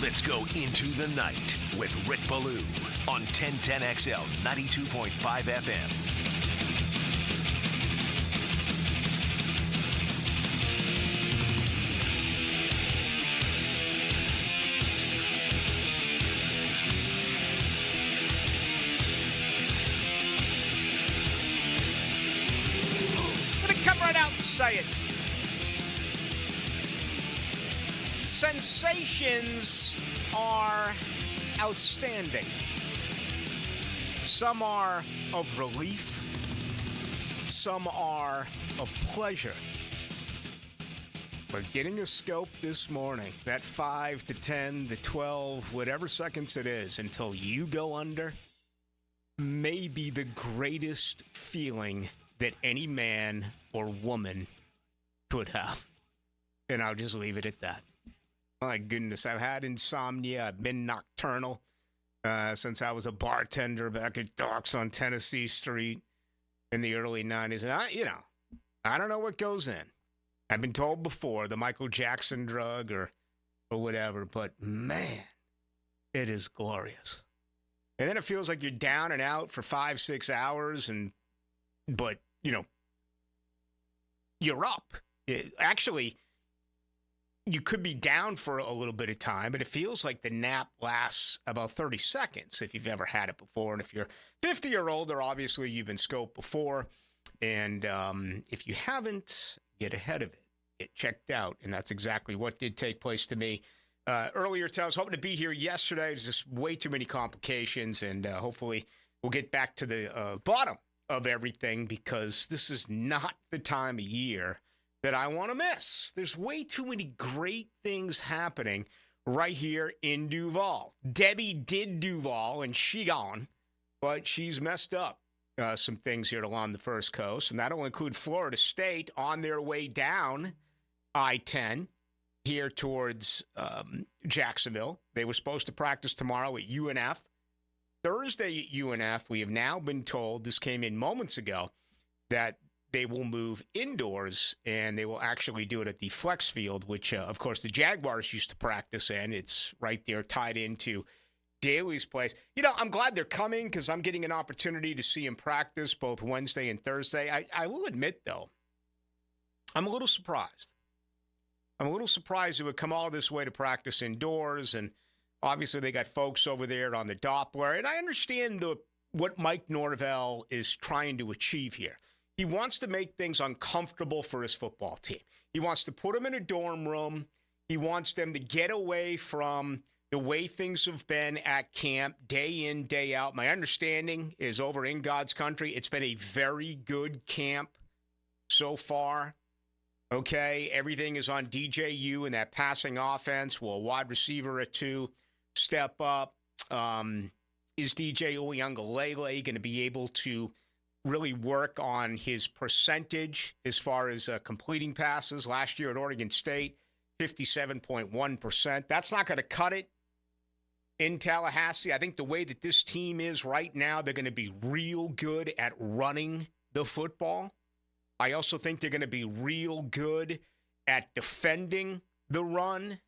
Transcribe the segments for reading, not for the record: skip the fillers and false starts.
Let's go into the night with Rick Ballou on 1010XL 92.5 FM. Say it. Sensations are outstanding. Some are of relief. Some are of pleasure. But getting a scope this morning, that 5 to 10 to 12, whatever seconds it is, until you go under, may be the greatest feeling that any man or woman could have. And I'll just leave it at that. My goodness, I've had insomnia. I've been nocturnal since I was a bartender back at Docks on Tennessee Street in the early 90s. And I don't know what goes in. I've been told before, the Michael Jackson drug or whatever, but man, it is glorious. And then it feels like you're down and out for 5-6 hours, but you're up. Actually, you could be down for a little bit of time, but it feels like the nap lasts about 30 seconds if you've ever had it before. And if you're 50 or older, obviously you've been scoped before. And if you haven't, get ahead of it. Get checked out. And that's exactly what did take place to me. Earlier, I was hoping to be here yesterday. There's just way too many complications, and hopefully we'll get back to the bottom of everything, because this is not the time of year that I want to miss. There's way too many great things happening right here in Duval. Debbie did Duval, and she gone, but she's messed up some things here along the First Coast, and that'll include Florida State on their way down I-10 here towards Jacksonville. They were supposed to practice tomorrow at UNF. Thursday at UNF, we have now been told, this came in moments ago, that they will move indoors, and they will actually do it at the Flex Field, which, of course, the Jaguars used to practice in. It's right there tied into Daly's place. I'm glad they're coming, because I'm getting an opportunity to see him practice both Wednesday and Thursday. I will admit, though, I'm a little surprised. I'm a little surprised it would come all this way to practice indoors, and obviously, they got folks over there on the Doppler, and I understand what Mike Norvell is trying to achieve here. He wants to make things uncomfortable for his football team. He wants to put them in a dorm room. He wants them to get away from the way things have been at camp, day in, day out. My understanding is over in God's country, it's been a very good camp so far. Okay, everything is on DJU in that passing offense. Will a wide receiver or two step up? Is DJ Uyunglele going to be able to really work on his percentage as far as completing passes? Last year at Oregon State, 57.1%. That's not going to cut it in Tallahassee. I think the way that this team is right now, they're going to be real good at running the football. I also think they're going to be real good at defending the run.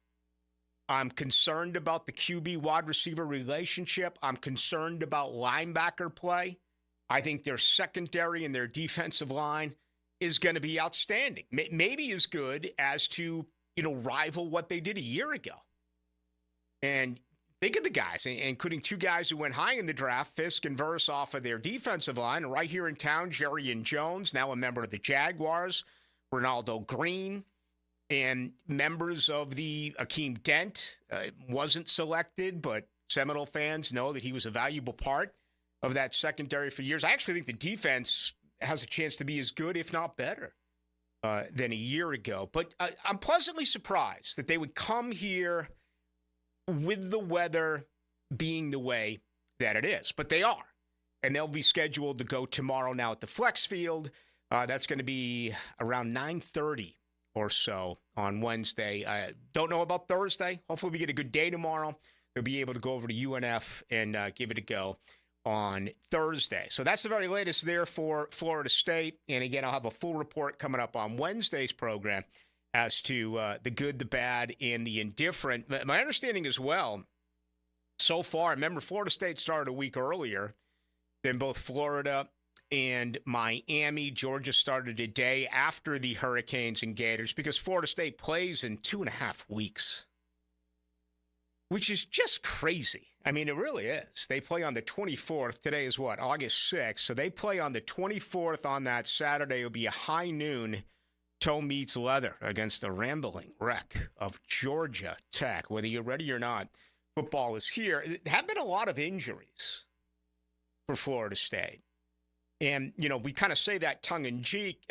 I'm concerned about the QB wide receiver relationship. I'm concerned about linebacker play. I think their secondary and their defensive line is going to be outstanding. Maybe as good as to, rival what they did a year ago. And think of the guys, including two guys who went high in the draft, Fisk and Verse off of their defensive line. Right here in town, Jerry and Jones, now a member of the Jaguars, Ronaldo Green, and members of the Akeem Dent wasn't selected, but Seminole fans know that he was a valuable part of that secondary for years. I actually think the defense has a chance to be as good, if not better, than a year ago. But I'm pleasantly surprised that they would come here with the weather being the way that it is. But they are. And they'll be scheduled to go tomorrow now at the Flex Field. That's going to be around 9:30 or so on Wednesday. I don't know about Thursday. Hopefully we get a good day tomorrow. They'll be able to go over to UNF and give it a go on Thursday. So that's the very latest there for Florida State. And again, I'll have a full report coming up on Wednesday's program as to the good, the bad, and the indifferent. My understanding as well, so far, remember Florida State started a week earlier than both Florida and Miami. Georgia started a day after the Hurricanes and Gators because Florida State plays in 2.5 weeks, which is just crazy. I mean, it really is. They play on the 24th. Today is what, August 6th. So they play on the 24th on that Saturday. It'll be a high noon toe meets leather against the rambling wreck of Georgia Tech. Whether you're ready or not, football is here. There have been a lot of injuries for Florida State. And, you know, we kind of say that tongue in cheek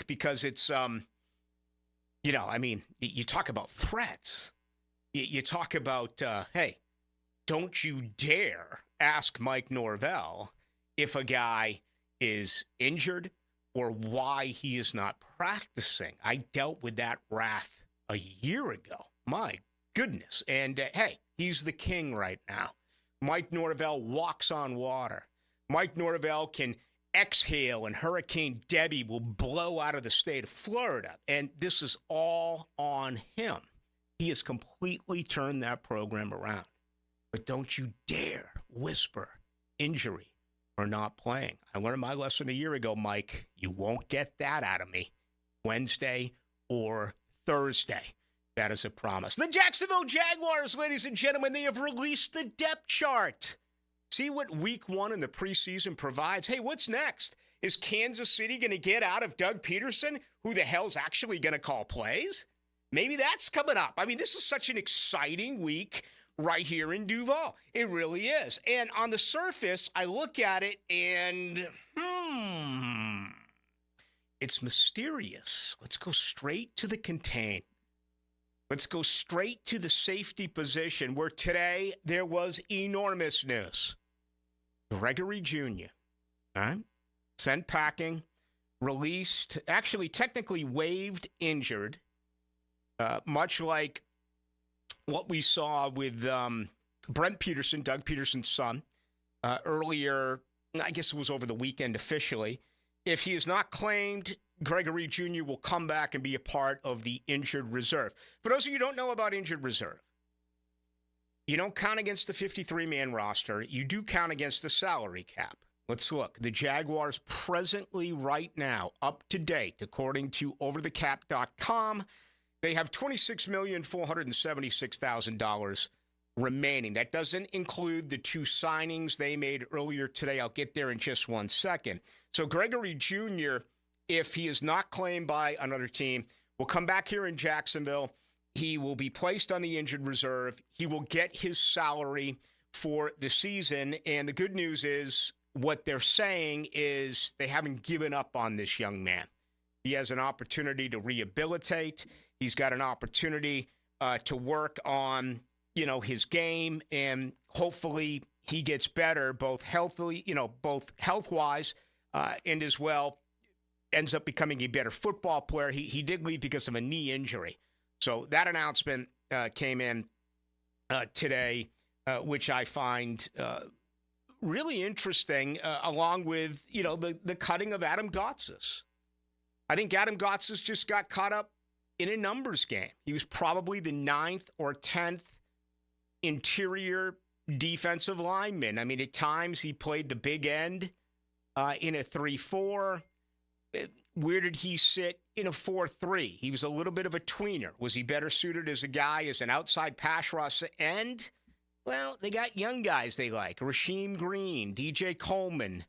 because it's, you know, I mean, you talk about threats. You talk about, hey, don't you dare ask Mike Norvell if a guy is injured or why he is not practicing. I dealt with that wrath a year ago. My goodness. And, hey, he's the king right now. Mike Norvell walks on water. Mike Norvell can exhale and Hurricane Debbie will blow out of the state of Florida. And this is all on him. He has completely turned that program around. But don't you dare whisper injury or not playing. I learned my lesson a year ago, Mike. You won't get that out of me Wednesday or Thursday. That is a promise. The Jacksonville Jaguars, ladies and gentlemen, they have released the depth chart. See what week 1 in the preseason provides. Hey, what's next? Is Kansas City going to get out of Doug Peterson? Who the hell's actually going to call plays? Maybe that's coming up. I mean, this is such an exciting week right here in Duval. It really is. And on the surface, I look at it and, it's mysterious. Let's go straight to the contain. Let's go straight to the safety position where today there was enormous news. Gregory Jr., sent packing, released, actually technically waived injured, much like what we saw with Brent Peterson, Doug Peterson's son, earlier, I guess it was over the weekend officially. If he is not claimed, Gregory Jr. will come back and be a part of the injured reserve. For those of you who don't know about injured reserve, you don't count against the 53-man roster. You do count against the salary cap. Let's look. The Jaguars presently right now, up to date, according to overthecap.com, they have $26,476,000 remaining. That doesn't include the 2 signings they made earlier today. I'll get there in just 1 second. So Gregory Jr., if he is not claimed by another team, will come back here in Jacksonville. He will be placed on the injured reserve. He will get his salary for the season. And the good news is what they're saying is they haven't given up on this young man. He has an opportunity to rehabilitate. He's got an opportunity to work on, his game, and hopefully he gets better, both healthily, both health-wise, and as well ends up becoming a better football player. He did leave because of a knee injury. So that announcement came in today, which I find really interesting, along with, the cutting of Adam Gotsis. I think Adam Gotsis just got caught up in a numbers game. He was probably the 9th or 10th interior defensive lineman. I mean, at times he played the big end in a 3-4. Where did he sit in a 4-3? He was a little bit of a tweener. Was he better suited as a guy as an outside pass rush end? Well, they got young guys they like. Rasheem Green, DJ Coleman,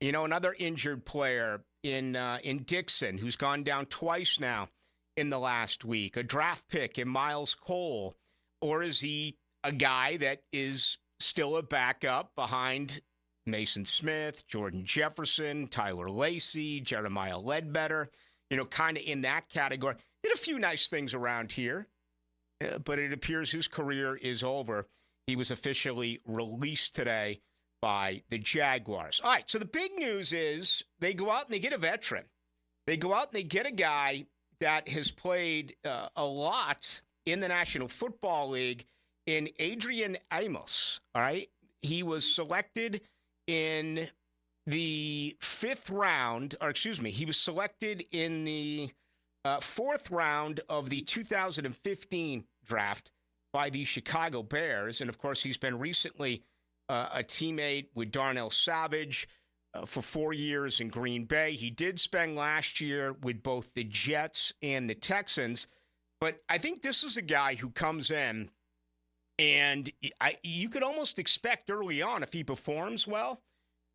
another injured player in Dixon who's gone down twice now in the last week. A draft pick in Miles Cole. Or is he a guy that is still a backup behind Mason Smith, Jordan Jefferson, Tyler Lacey, Jeremiah Ledbetter, kind of in that category. Did a few nice things around here, but it appears his career is over. He was officially released today by the Jaguars. All right, so the big news is they go out and they get a veteran. They go out and they get a guy that has played a lot in the National Football League in Adrian Amos, all right? He was selected in the 5th round, he was selected in the fourth round of the 2015 draft by the Chicago Bears. And, of course, he's been recently a teammate with Darnell Savage for 4 years in Green Bay. He did spend last year with both the Jets and the Texans. But I think this is a guy who comes in, and you could almost expect early on, if he performs well,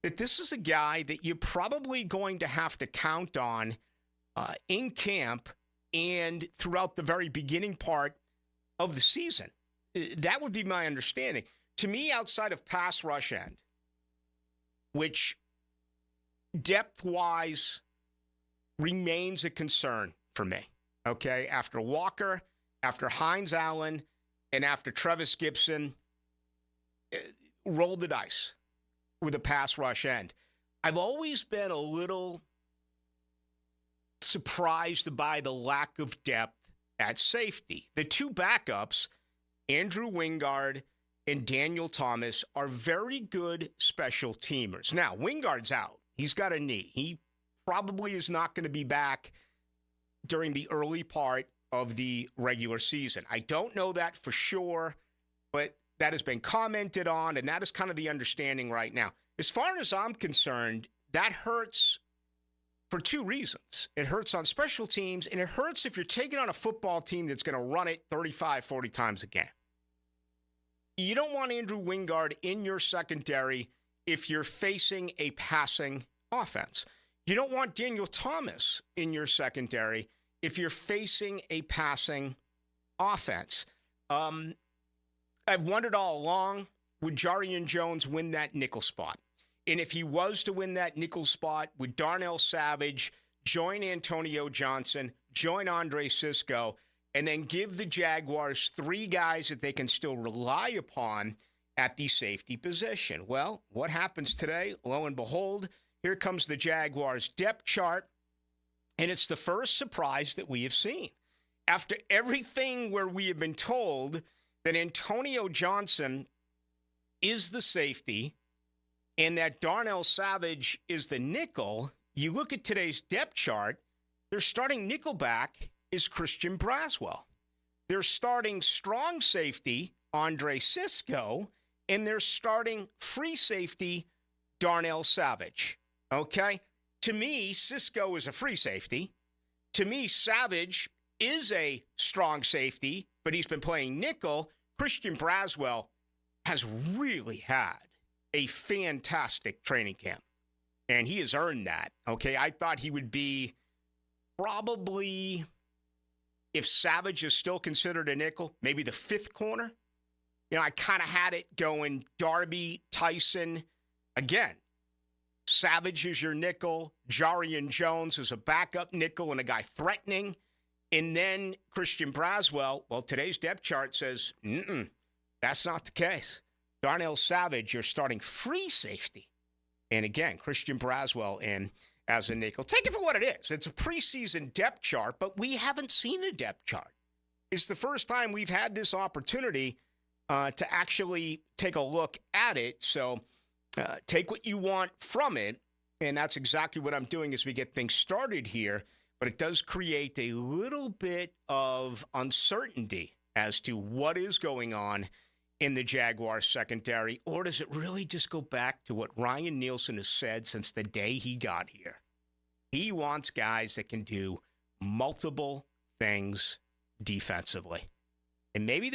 that this is a guy that you're probably going to have to count on in camp and throughout the very beginning part of the season. That would be my understanding. To me, outside of pass rush end, which depth-wise remains a concern for me, okay? After Walker, after Hines Allen, and after Trevis Gibson, roll the dice with a pass rush end. I've always been a little surprised by the lack of depth at safety. The two backups, Andrew Wingard and Daniel Thomas, are very good special teamers. Now, Wingard's out. He's got a knee. He probably is not going to be back during the early part of the regular season. I don't know that for sure, but that has been commented on, and that is kind of the understanding right now. As far as I'm concerned, that hurts for two reasons. It hurts on special teams, and it hurts if you're taking on a football team that's going to run it 35, 40 times a game. You don't want Andrew Wingard in your secondary if you're facing a passing offense. You don't want Daniel Thomas in your secondary if you're facing a passing offense. I've wondered all along, would Jarian Jones win that nickel spot? And if he was to win that nickel spot, would Darnell Savage join Antonio Johnson, join Andre Sisco, and then give the Jaguars three guys that they can still rely upon at the safety position? Well, what happens today? Lo and behold, here comes the Jaguars depth chart, and it's the first surprise that we have seen. After everything where we have been told that Antonio Johnson is the safety and that Darnell Savage is the nickel, you look at today's depth chart, their starting nickelback is Christian Braswell. They're starting strong safety, Andre Sisco, and they're starting free safety, Darnell Savage. Okay? To me, Sisco is a free safety. To me, Savage is a strong safety, but he's been playing nickel. Christian Braswell has really had a fantastic training camp, and he has earned that. Okay? I thought he would be probably, if Savage is still considered a nickel, maybe the fifth corner. You know, I kind of had it going Darby, Tyson. Again, Savage is your nickel. Jarian Jones is a backup nickel and a guy threatening. And then Christian Braswell, well, today's depth chart says, that's not the case. Darnell Savage, you're starting free safety. And again, Christian Braswell in as a nickel. Take it for what it is. It's a preseason depth chart, but we haven't seen a depth chart. It's the first time we've had this opportunity to actually take a look at it. So take what you want from it, and that's exactly what I'm doing as we get things started here. But it does create a little bit of uncertainty as to what is going on in the Jaguars secondary, or does it really just go back to what Ryan Nielsen has said since the day he got here? He wants guys that can do multiple things defensively. And maybe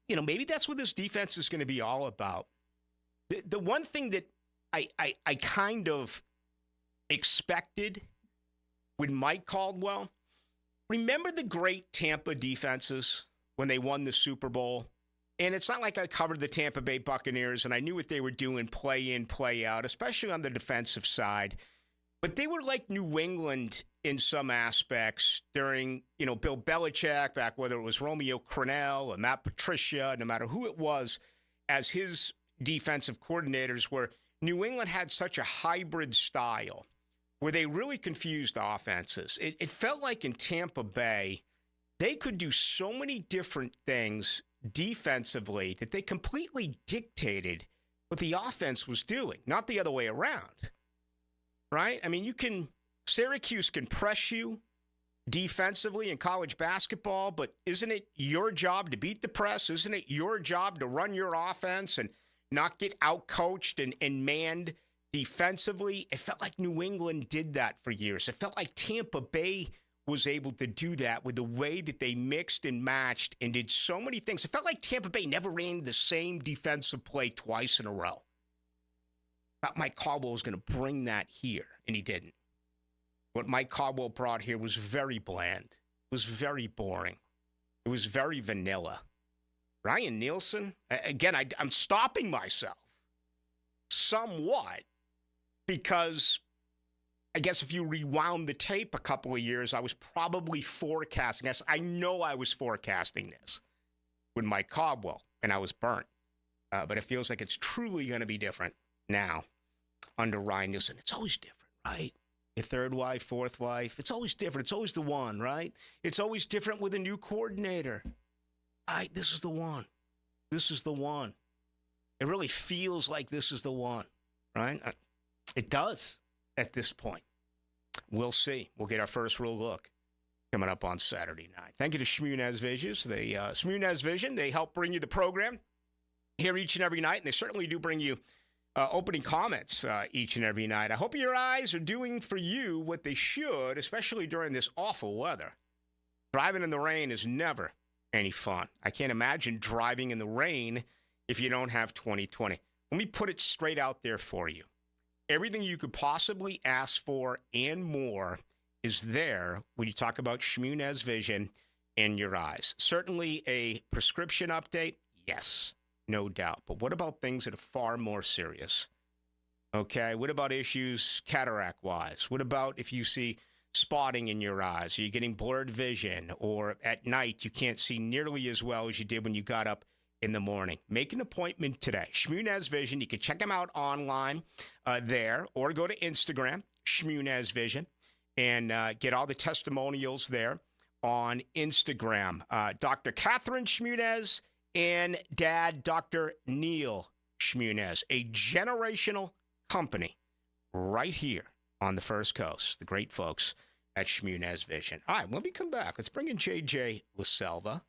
maybe that's what this defense is going to be all about. The one thing that I kind of expected with Mike Caldwell, remember the great Tampa defenses when they won the Super Bowl? And it's not like I covered the Tampa Bay Buccaneers and I knew what they were doing play in, play out, especially on the defensive side. But they were like New England in some aspects during, Bill Belichick, back whether it was Romeo Crennel or Matt Patricia, no matter who it was, as his defensive coordinators, where New England had such a hybrid style where they really confused the offenses. It felt like in Tampa Bay, they could do so many different things defensively that they completely dictated what the offense was doing, not the other way around, right? I mean, Syracuse can press you defensively in college basketball, but isn't it your job to beat the press? Isn't it your job to run your offense and not get outcoached and manned defensively? It felt like New England did that for years. It felt like Tampa Bay was able to do that with the way that they mixed and matched and did so many things. It felt like Tampa Bay never ran the same defensive play twice in a row. I thought Mike Caldwell was going to bring that here, and he didn't. What Mike Caldwell brought here was very bland. It was very boring. It was very vanilla. Ryan Nielsen, again, I'm stopping myself somewhat because I guess if you rewound the tape a couple of years, I was probably forecasting this. I know I was forecasting this with Mike Caldwell, and I was burnt. But it feels like it's truly going to be different now under Ryan Nielsen. It's always different, right? Your third wife, fourth wife. It's always different. It's always the one, right? It's always different with a new coordinator. This is the one. This is the one. It really feels like this is the one, right? It does at this point. We'll see. We'll get our first real look coming up on Saturday night. Thank you to Shmunez Vision. They help bring you the program here each and every night, and they certainly do bring you opening comments each and every night. I hope your eyes are doing for you what they should, especially during this awful weather. Driving in the rain is never any fun. I can't imagine driving in the rain if you don't have 2020. Let me put it straight out there for you. Everything you could possibly ask for and more is there when you talk about Shmunez Vision in your eyes. Certainly a prescription update, yes, no doubt. But what about things that are far more serious? Okay, what about issues cataract-wise? What about if you see spotting in your eyes? Are you getting blurred vision? Or at night, you can't see nearly as well as you did when you got up in the morning? Make an appointment today. Shmunez Vision. You can check them out online there, or go to Instagram, Shmunez Vision, and get all the testimonials there on Instagram. Dr. Catherine Shmunez and Dad, Dr. Neil Shmunez, a generational company right here on the First Coast. The great folks at Shmunez Vision. All right, when we come back, let's bring in JJ LaSelva.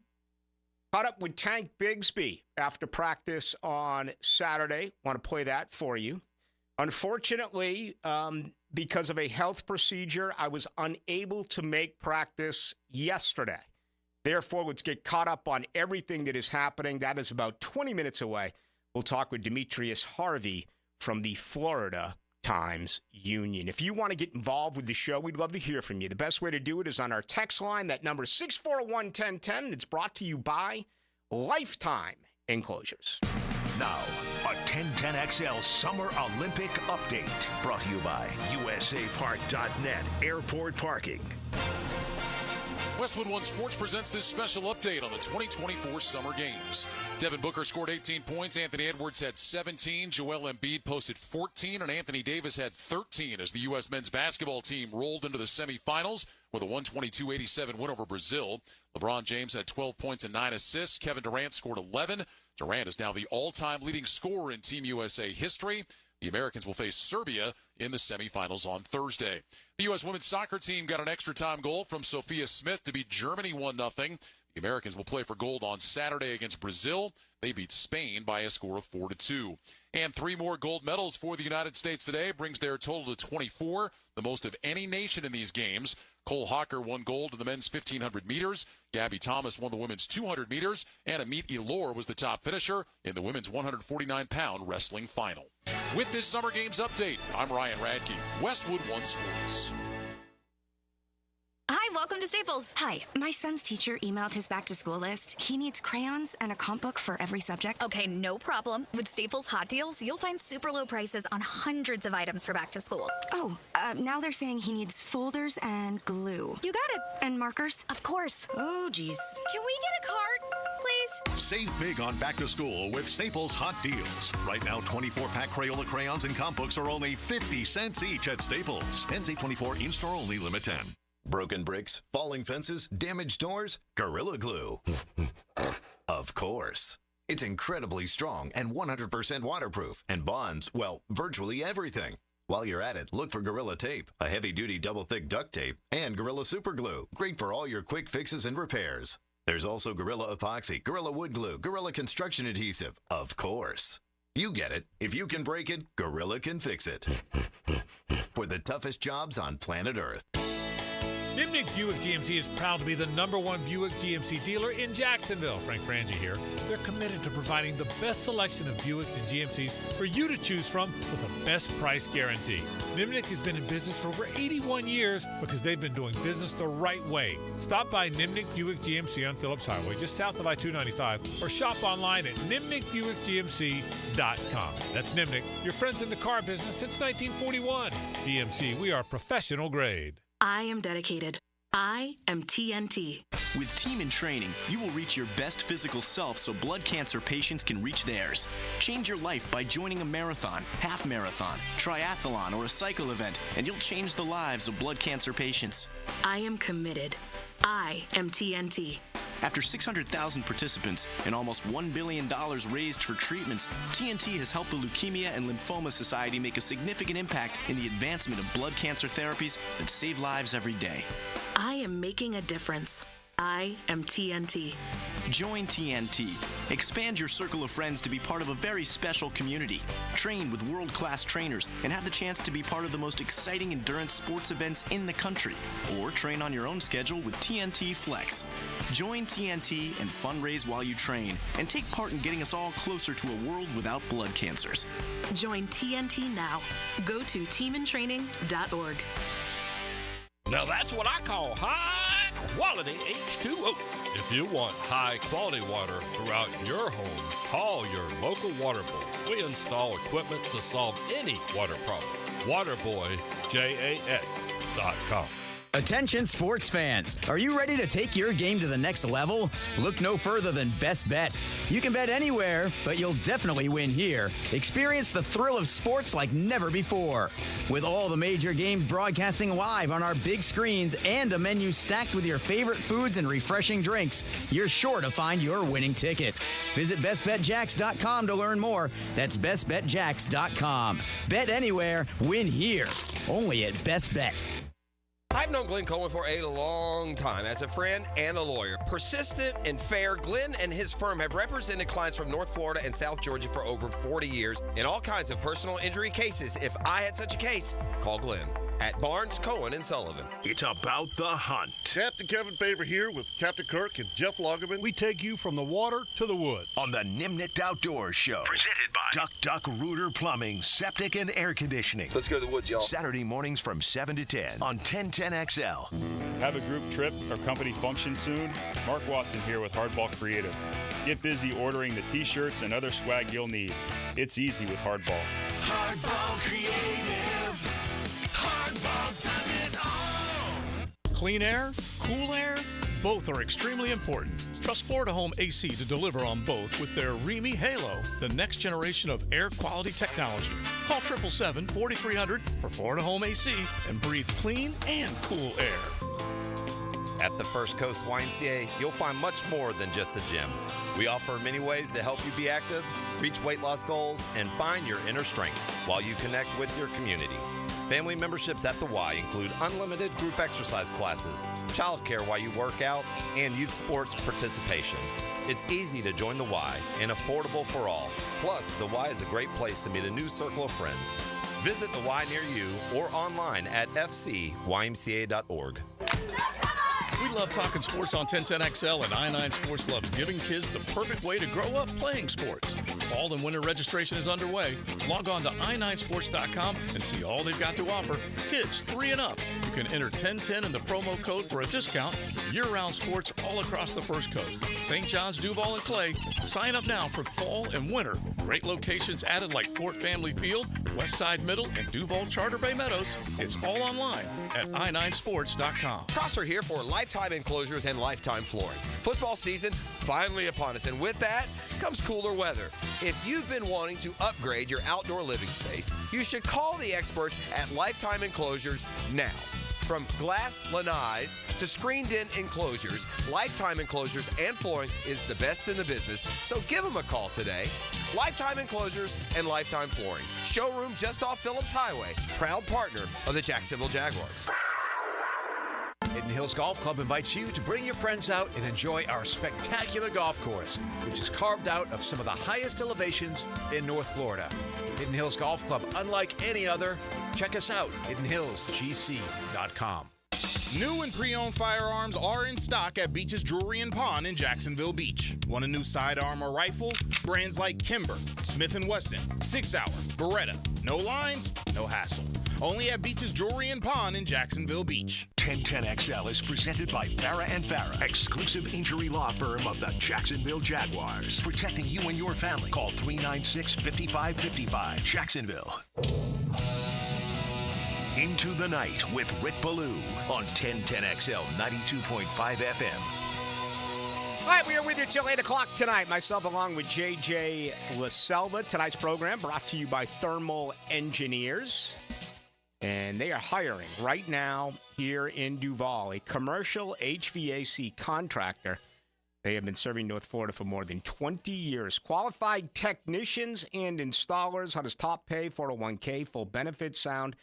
Caught up with Tank Bigsby after practice on Saturday. Want to play that for you. Unfortunately, because of a health procedure, I was unable to make practice yesterday. Therefore, let's get caught up on everything that is happening. That is about 20 minutes away. We'll talk with Demetrius Harvey from the Florida Times Union. If you want to get involved with the show, we'd love to hear from you. The best way to do it is on our text line. That number is 641-1010. It's brought to you by Lifetime Enclosures. Now, a 1010XL Summer Olympic Update. Brought to you by USAPark.net Airport Parking. Westwood One Sports presents this special update on the 2024 Summer Games. Devin Booker scored 18 points. Anthony Edwards had 17. Joel Embiid posted 14. And Anthony Davis had 13 as the U.S. men's basketball team rolled into the semifinals with a 122-87 win over Brazil. LeBron James had 12 points and 9 assists. Kevin Durant scored 11. Durant is now the all-time leading scorer in Team USA history. The Americans will face Serbia in the semifinals on Thursday. The U.S. women's soccer team got an extra time goal from Sophia Smith to beat Germany 1-0. The Americans will play for gold on Saturday against Brazil. They beat Spain by a score of 4-2. And 3 more gold medals for the United States today brings their total to 24, the most of any nation in these games. Cole Hawker won gold in the men's 1,500 meters. Gabby Thomas won the women's 200 meters. And Amit Elor was the top finisher in the women's 149-pound wrestling final. With this Summer Games update, I'm Ryan Radke, Westwood One Sports. Hi, welcome to Staples. Hi, my son's teacher emailed his back-to-school list. He needs crayons and a comp book for every subject. Okay, no problem. With Staples Hot Deals, you'll find super low prices on hundreds of items for back to school. Oh, now they're saying he needs folders and glue. You got it. And markers? Of course. Oh, geez. Can we get a card, please? Save big on back to school with Staples Hot Deals. Right now, 24-pack Crayola crayons and comp books are only 50 cents each at Staples. Ends 8/24, in-store only, limit 10. Broken bricks, falling fences, damaged doors, Gorilla Glue. Of course. It's incredibly strong and 100% waterproof and bonds, well, virtually everything. While you're at it, look for Gorilla Tape, a heavy-duty double-thick duct tape, and Gorilla Super Glue, great for all your quick fixes and repairs. There's also Gorilla Epoxy, Gorilla Wood Glue, Gorilla Construction Adhesive, of course. You get it. If you can break it, Gorilla can fix it. For the toughest jobs on planet Earth. Nimnick Buick GMC is proud to be the #1 Buick GMC dealer in Jacksonville. Frank Frangie here. They're committed to providing the best selection of Buicks and GMCs for you to choose from with a best price guarantee. Nimnick has been in business for over 81 years because they've been doing business the right way. Stop by Nimnick Buick GMC on Phillips Highway, just south of I-295, or shop online at nimnickbuickgmc.com. That's Nimnick, your friends in the car business since 1941. GMC, we are professional grade. I am dedicated. I am TNT. With Team in Training, you will reach your best physical self so blood cancer patients can reach theirs. Change your life by joining a marathon, half marathon, triathlon, or a cycle event, and you'll change the lives of blood cancer patients. I am committed. I am TNT. After 600,000 participants and almost $1 billion raised for treatments, TNT has helped the Leukemia and Lymphoma Society make a significant impact in the advancement of blood cancer therapies that save lives every day. I am making a difference. I am TNT. Join TNT. Expand your circle of friends to be part of a very special community. Train with world-class trainers and have the chance to be part of the most exciting endurance sports events in the country. Or train on your own schedule with TNT Flex. Join TNT and fundraise while you train and take part in getting us all closer to a world without blood cancers. Join TNT now. Go to teamintraining.org. Now that's what I call high-quality H2O. If you want high-quality water throughout your home, call your local water boy. We install equipment to solve any water problem. WaterBoyJAX.com. Attention sports fans, are you ready to take your game to the next level? Look no further than Best Bet. You can bet anywhere, but you'll definitely win here. Experience the thrill of sports like never before. With all the major games broadcasting live on our big screens and a menu stacked with your favorite foods and refreshing drinks, you're sure to find your winning ticket. Visit bestbetjacks.com to learn more. That's bestbetjacks.com. Bet anywhere, win here. Only at Best Bet. I've known Glenn Coleman for a long time as a friend and a lawyer. Persistent and fair, Glenn and his firm have represented clients from North Florida and South Georgia for over 40 years in all kinds of personal injury cases. If I had such a case, call Glenn at Barnes, Cohen, and Sullivan. It's about the hunt. Captain Kevin Favor here with Captain Kirk and Jeff Lagerman. We take you from the water to the woods. On the Nimnicht Outdoors Show. Presented by Duck Rooter Plumbing, Septic, and Air Conditioning. Let's go to the woods, y'all. Saturday mornings from 7 to 10 on 1010XL. Have a group trip or company function soon? Mark Watson here with Hardball Creative. Get busy ordering the t-shirts and other swag you'll need. It's easy with Hardball. Hardball Creative. Hardball does it all. Clean air, cool air, both are extremely important. Trust Florida Home AC to deliver on both with their Remy Halo, the next generation of air quality technology. Call 777-4300 for Florida Home AC and breathe clean and cool air. At the First Coast YMCA, you'll find much more than just a gym. We offer many ways to help you be active, reach weight loss goals, and find your inner strength while you connect with your community. Family memberships at the Y include unlimited group exercise classes, childcare while you work out, and youth sports participation. It's easy to join the Y and affordable for all. Plus, the Y is a great place to meet a new circle of friends. Visit the Y near you or online at fcymca.org. We love talking sports on 1010XL, and I9 Sports loves giving kids the perfect way to grow up playing sports. Fall and winter registration is underway. Log on to i9sports.com and see all they've got to offer. Kids 3 and up. You can enter 1010 in the promo code for a discount. Year-round sports all across the First Coast. St. John's, Duval, and Clay. Sign up now for fall and winter. Great locations added like Fort Family Field, Westside Middle, and Duval Charter Bay Meadows. It's all online at i9sports.com. Prosser here for Lifetime Enclosures and Lifetime Flooring. Football season finally upon us, and with that comes cooler weather. If you've been wanting to upgrade your outdoor living space, you should call the experts at Lifetime Enclosures now. From glass lanais to screened-in enclosures, Lifetime Enclosures and Flooring is the best in the business, so give them a call today. Lifetime Enclosures and Lifetime Flooring. Showroom just off Phillips Highway. Proud partner of the Jacksonville Jaguars. Hidden Hills Golf Club invites you to bring your friends out and enjoy our spectacular golf course, which is carved out of some of the highest elevations in North Florida. Hidden Hills Golf Club, unlike any other. Check us out, hiddenhillsgc.com. New and pre-owned firearms are in stock at Beach's Jewelry and Pawn in Jacksonville Beach. Want a new sidearm or rifle? Brands like Kimber, Smith & Wesson, 6 Hour, Beretta. No lines, no hassle. Only at Beach's Jewelry and Pawn in Jacksonville Beach. 1010XL is presented by Farah & Farah, exclusive injury law firm of the Jacksonville Jaguars. Protecting you and your family. Call 396-5555. Jacksonville. Into the Night with Rick Ballou on 1010XL 92.5 FM. All right, we are with you till 8 o'clock tonight. Myself along with J.J. LaSelva. Tonight's program brought to you by Thermal Engineers. And they are hiring right now here in Duval, a commercial HVAC contractor. They have been serving North Florida for more than 20 years. Qualified technicians and installers. How does top pay, 401k, full benefits sound?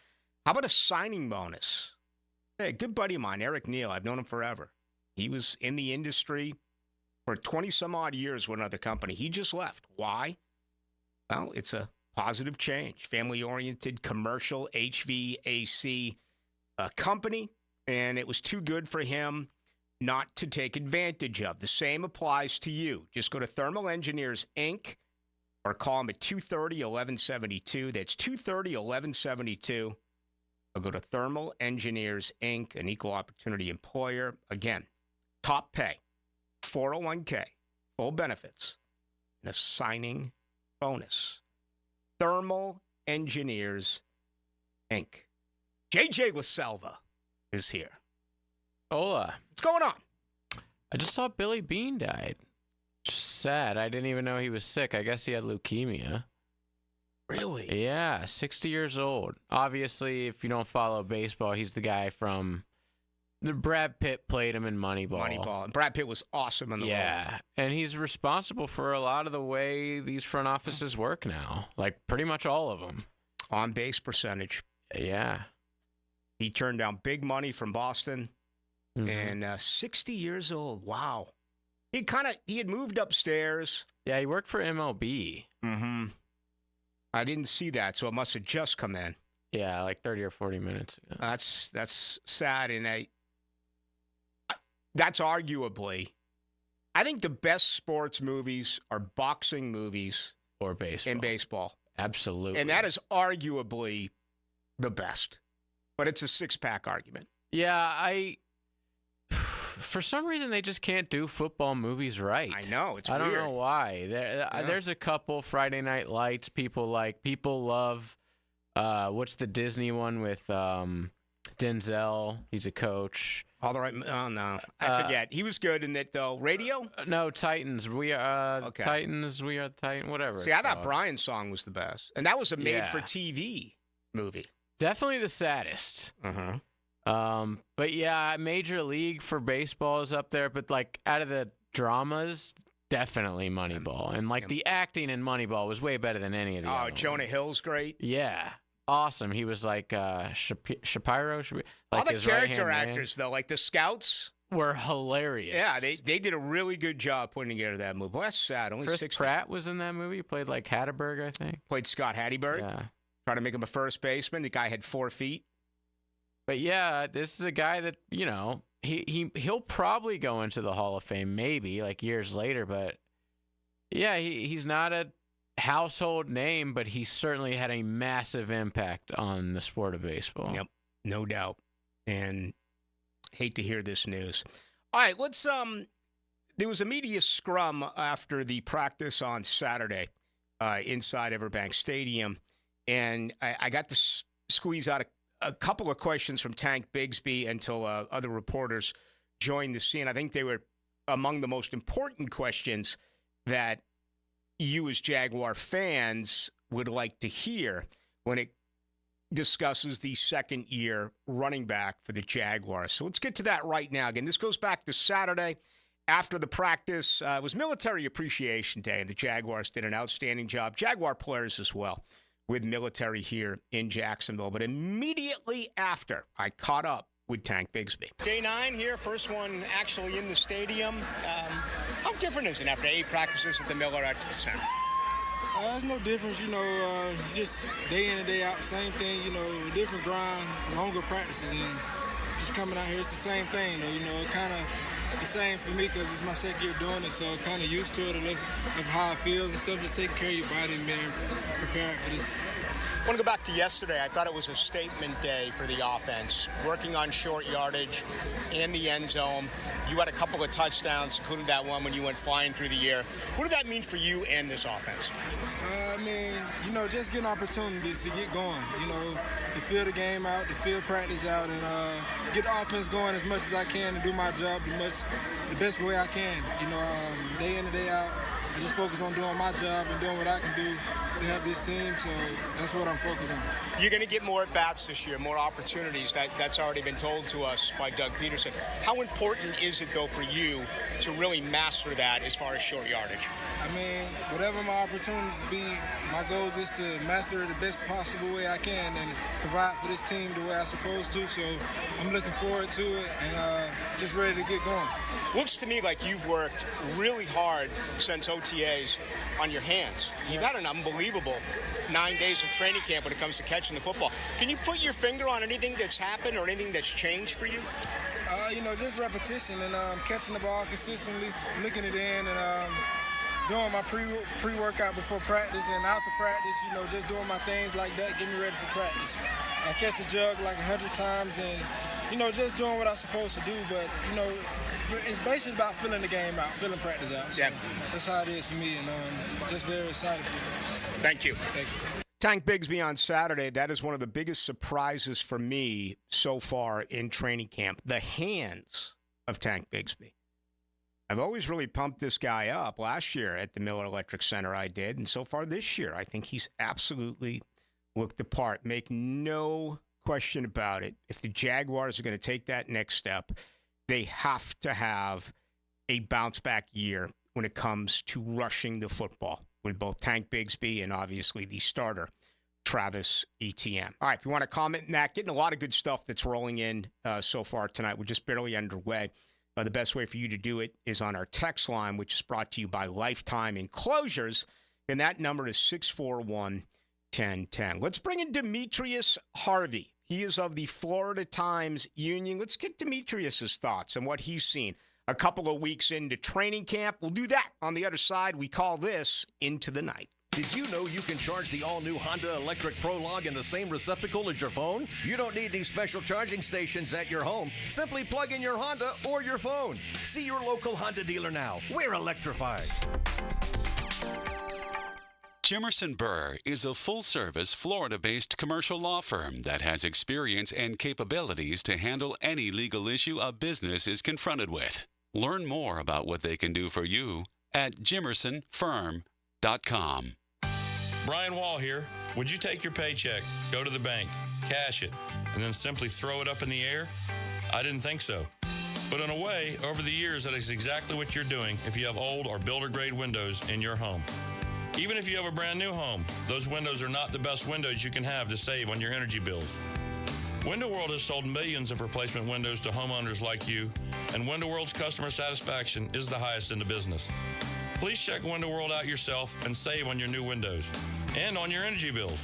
How about a signing bonus? Hey, a good buddy of mine, Eric Neal. I've known him forever. He was in the industry for 20-some-odd years with another company. He just left. Why? Well, it's a positive change. Family-oriented commercial HVAC company, and it was too good for him not to take advantage of. The same applies to you. Just go to Thermal Engineers, Inc., or call them at 230-1172. That's 230-1172. Or go to Thermal Engineers, Inc., an equal opportunity employer. Again, top pay, 401k, full benefits, and a signing bonus. Thermal Engineers, Inc. J.J. LaSelva is here. Hola. What's going on? I just saw Billy Beane died. Sad. I didn't even know he was sick. I guess he had leukemia. Really? Yeah, 60 years old. Obviously, if you don't follow baseball, he's the guy from... Brad Pitt played him in Moneyball. Moneyball. And Brad Pitt was awesome in the role. Yeah, and he's responsible for a lot of the way these front offices work now. Like, pretty much all of them. On base percentage. Yeah. He turned down big money from Boston. Mm-hmm. And 60 years old. Wow. He had moved upstairs. Yeah, he worked for MLB. Mm-hmm. I didn't see that, so it must have just come in. Yeah, like 30 or 40 minutes ago. That's sad, and that's arguably, I think the best sports movies are boxing movies or baseball. And baseball. Absolutely. And that is arguably the best. But it's a six-pack argument. Yeah, for some reason, they just can't do football movies right. I know, it's weird. I weird. don't know why. There's a couple Friday Night Lights people like. People love, what's the Disney one with Denzel? He's a coach. All the right. Oh, no. I forget. He was good in that, though. Radio? No, Titans. We are Titans. We are Titans. Whatever. See, I thought Brian's song was the best. And that was a made-for-TV movie. Definitely the saddest. Uh-huh. But yeah, Major League for baseball is up there. But like out of the dramas, definitely Moneyball. And like the acting in Moneyball was way better than any of the other Jonah ones. Hill's great. Yeah. Awesome. He was like Shapiro. Like all the his character right-hand actors, though, like the Scouts, were hilarious. Yeah, they did a really good job putting together that movie. Well, that's sad. Only Chris 60. Pratt was in that movie. He played like Hatterberg, I think. Played Scott Hatteberg. Yeah. Tried to make him a first baseman. The guy had 4 feet. But yeah, this is a guy that, you know, he'll probably go into the Hall of Fame maybe like years later. But yeah, he's not a household name, but he certainly had a massive impact on the sport of baseball. Yep, no doubt. And hate to hear this news. All right, let's there was a media scrum after the practice on Saturday inside Everbank Stadium, and I got to squeeze out a couple of questions from Tank Bigsby until other reporters joined the scene. I think they were among the most important questions that you as Jaguar fans would like to hear when it discusses the second-year running back for the Jaguars. So let's get to that right now. Again, this goes back to Saturday after the practice. It was Military Appreciation Day, and the Jaguars did an outstanding job. Jaguar players as well with military here in Jacksonville. But immediately after, I caught up with Tank Bigsby. Day 9 here, first one actually in the stadium. How different is it after 8 practices at the Miller Electric Center? There's no difference, just day in and day out, same thing, different grind, longer practices, and just coming out here, it's the same thing, it kind of the same for me because it's my second year doing it, so kind of used to it, of how it feels and stuff, just taking care of your body and being prepared for this. I want to go back to yesterday. I thought it was a statement day for the offense, working on short yardage in the end zone. You had a couple of touchdowns, including that one when you went flying through the air. What did that mean for you and this offense? Just getting opportunities to get going, to fill the game out, to fill practice out, and get the offense going as much as I can and do my job the best way I can. Day in and day out, I just focus on doing my job and doing what I can do to help this team, so that's what I'm focused on. You're going to get more at-bats this year, more opportunities. That's already been told to us by Doug Peterson. How important is it, though, for you to really master that as far as short yardage? Whatever my opportunities be, my goal is to master it the best possible way I can and provide for this team the way I'm supposed to, so I'm looking forward to it and just ready to get going. Looks to me like you've worked really hard since OTAs on your hands. You've had an unbelievable 9 days of training camp when it comes to catching the football. Can you put your finger on anything that's happened or anything that's changed for you? Just repetition and catching the ball consistently, looking it in, and doing my pre-workout before practice and after practice, just doing my things like that, get me ready for practice. I catch the jug like 100 times and, just doing what I'm supposed to do, but, it's basically about filling the game out, filling practice out. So that's how it is for me, and just very excited for it. Thank you. Thank you. Tank Bigsby on Saturday, that is one of the biggest surprises for me so far in training camp. The hands of Tank Bigsby. I've always really pumped this guy up. Last year at the Miller Electric Center I did, and so far this year I think he's absolutely looked the part. Make no question about it. If the Jaguars are going to take that next step, they have to have a bounce-back year when it comes to rushing the football with both Tank Bigsby and obviously the starter, Travis Etienne. All right, if you want to comment on that, getting a lot of good stuff that's rolling in so far tonight. We're just barely underway. The best way for you to do it is on our text line, which is brought to you by Lifetime Enclosures, and that number is 641-1010. Let's bring in Demetrius Harvey. He is of the Florida Times Union. Let's get Demetrius's thoughts on what he's seen a couple of weeks into training camp. We'll do that on the other side. We call this Into the Night. Did you know you can charge the all-new Honda Electric Prologue in the same receptacle as your phone? You don't need these special charging stations at your home. Simply plug in your Honda or your phone. See your local Honda dealer now. We're electrified. Jimerson Burr is a full-service, Florida-based commercial law firm that has experience and capabilities to handle any legal issue a business is confronted with. Learn more about what they can do for you at jimersonfirm.com. Brian Wall here. Would you take your paycheck, go to the bank, cash it, and then simply throw it up in the air? I didn't think so. But in a way, over the years, that is exactly what you're doing if you have old or builder-grade windows in your home. Even if you have a brand new home, those windows are not the best windows you can have to save on your energy bills. Window World has sold millions of replacement windows to homeowners like you, and Window World's customer satisfaction is the highest in the business. Please check Window World out yourself and save on your new windows and on your energy bills.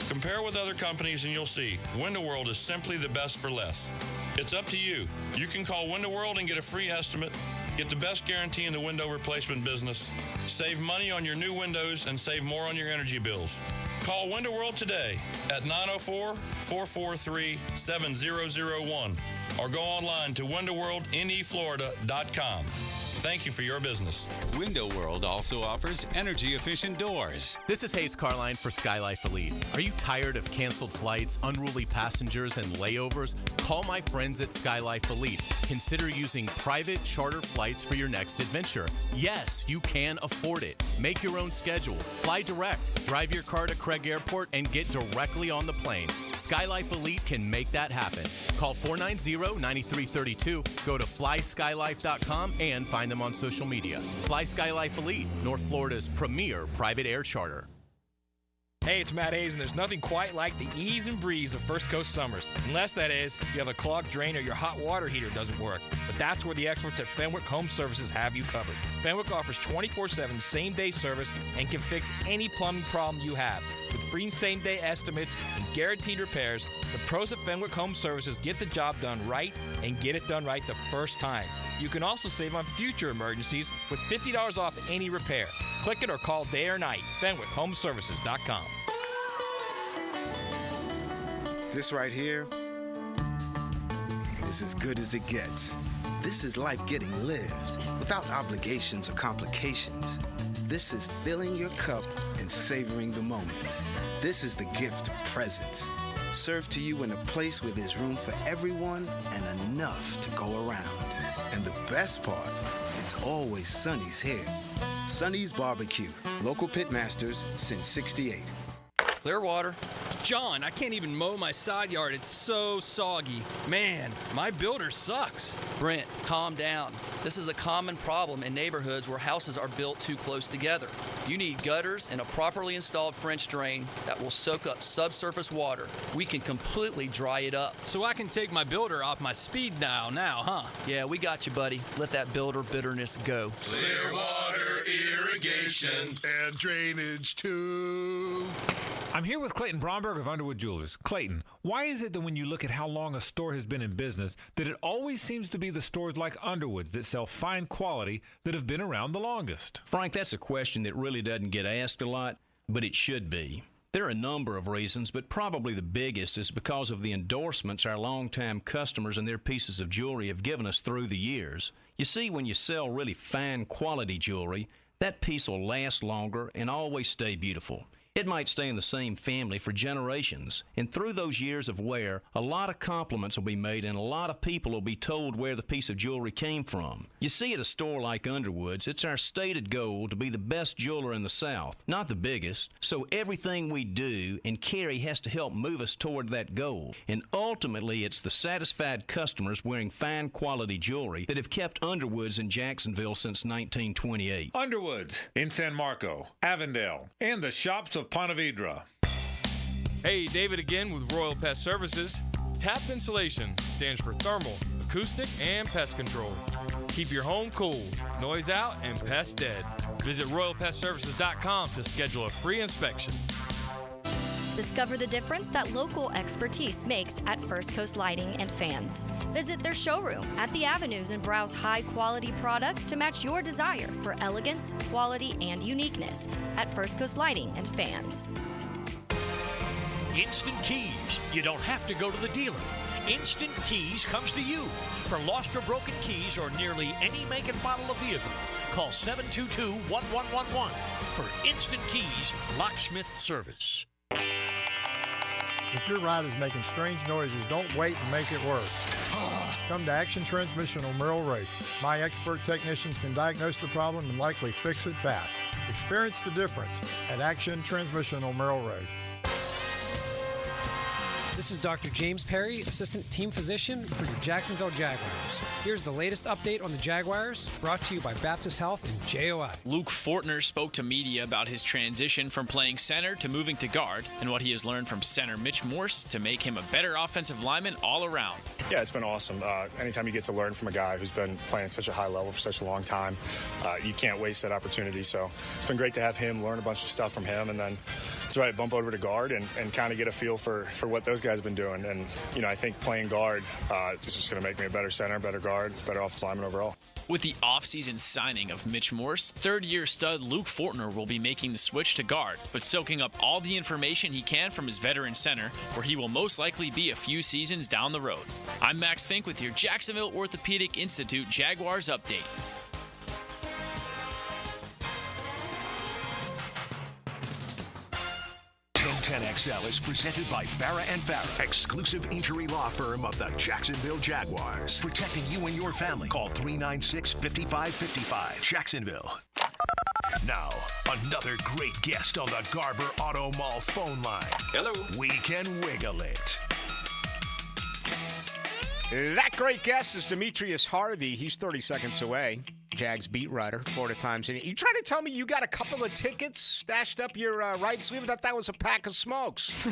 Compare with other companies and you'll see Window World is simply the best for less. It's up to you. You can call Window World and get a free estimate, get the best guarantee in the window replacement business, save money on your new windows, and save more on your energy bills. Call Window World today at 904-443-7001 or go online to windowworldneflorida.com. Thank you for your business. Window World also offers energy-efficient doors. This is Hayes Carline for Skylife Elite. Are you tired of canceled flights, unruly passengers, and layovers? Call my friends at Skylife Elite. Consider using private charter flights for your next adventure. Yes, you can afford it. Make your own schedule. Fly direct. Drive your car to Craig Airport and get directly on the plane. Skylife Elite can make that happen. Call 490-9332. Go to flyskylife.com and find them on social media. Fly Skylife Elite, North Florida's premier private air charter. Hey, it's Matt Hayes, and there's nothing quite like the ease and breeze of First Coast summers. Unless, that is, you have a clogged drain or your hot water heater doesn't work. But that's where the experts at Fenwick Home Services have you covered. Fenwick offers 24/7 same-day service and can fix any plumbing problem you have. With free same-day estimates and guaranteed repairs, the pros at Fenwick Home Services get the job done right and get it done right the first time. You can also save on future emergencies with $50 off any repair. Click it or call day or night. FenwickHomeservices.com. This right here is as good as it gets. This is life getting lived without obligations or complications. This is filling your cup and savoring the moment. This is the gift of presence, served to you in a place where there's room for everyone and enough to go around. And the best part, it's always Sonny's here. Sonny's Barbecue, local pitmasters since '68. Clearwater. John, I can't even mow my side yard. It's so soggy. Man, my builder sucks. Brent, calm down. This is a common problem in neighborhoods where houses are built too close together. You need gutters and a properly installed French drain that will soak up subsurface water. We can completely dry it up. So I can take my builder off my speed dial now, huh? Yeah, we got you, buddy. Let that builder bitterness go. Clearwater irrigation and drainage too. I'm here with Clayton Bromberg of Underwood Jewelers. Clayton, why is it that when you look at how long a store has been in business, that it always seems to be the stores like Underwood's that sell fine quality that have been around the longest? Frank, that's a question that really doesn't get asked a lot, but it should be. There are a number of reasons, but probably the biggest is because of the endorsements our longtime customers and their pieces of jewelry have given us through the years. You see, when you sell really fine quality jewelry, that piece will last longer and always stay beautiful. It might stay in the same family for generations, and through those years of wear, a lot of compliments will be made and a lot of people will be told where the piece of jewelry came from. You see, at a store like Underwood's, it's our stated goal to be the best jeweler in the South, not the biggest, so everything we do and carry has to help move us toward that goal. And ultimately, it's the satisfied customers wearing fine quality jewelry that have kept Underwood's in Jacksonville since 1928. Underwood's in San Marco, Avondale, and the shops of Ponte Vedra. Hey, David again with Royal Pest Services. TAP Insulation stands for thermal, acoustic, and pest control. Keep your home cool, noise out, and pests dead. Visit RoyalPestServices.com to schedule a free inspection. Discover the difference that local expertise makes at First Coast Lighting and Fans. Visit their showroom at the Avenues and browse high-quality products to match your desire for elegance, quality, and uniqueness at First Coast Lighting and Fans. Instant Keys. You don't have to go to the dealer. Instant Keys comes to you. For lost or broken keys or nearly any make and model of vehicle, call 722-1111 for Instant Keys locksmith service. If your ride is making strange noises, don't wait and make it worse. Come to Action Transmission on Merrill Road. My expert technicians can diagnose the problem and likely fix it fast. Experience the difference at Action Transmission on Merrill Road. This is Dr. James Perry, Assistant Team Physician for your Jacksonville Jaguars. Here's the latest update on the Jaguars, brought to you by Baptist Health and JOI. Luke Fortner spoke to media about his transition from playing center to moving to guard and what he has learned from center Mitch Morse to make him a better offensive lineman all around. Yeah, it's been awesome. Anytime you get to learn from a guy who's been playing at such a high level for such a long time, you can't waste that opportunity. So it's been great to have him, learn a bunch of stuff from him, and then it's right, bump over to guard and kind of get a feel for what those guys have been doing. And, you know, I think playing guard is just going to make me a better center, better guard, better offensive lineman overall. With the offseason signing of Mitch Morse, third-year stud Luke Fortner will be making the switch to guard, but soaking up all the information he can from his veteran center, where he will most likely be a few seasons down the road. I'm Max Fink with your Jacksonville Orthopedic Institute Jaguars update. 10XL is presented by Farah & Farah, exclusive injury law firm of the Jacksonville Jaguars. Protecting you and your family. Call 396-5555. Jacksonville. Now, another great guest on the Garber Auto Mall phone line. Hello. We can wiggle it. That great guest is Demetrius Harvey. He's 30 seconds away. Jags beat writer, Florida Times. And you trying to tell me you got a couple of tickets stashed up your right sleeve? I thought that was a pack of smokes.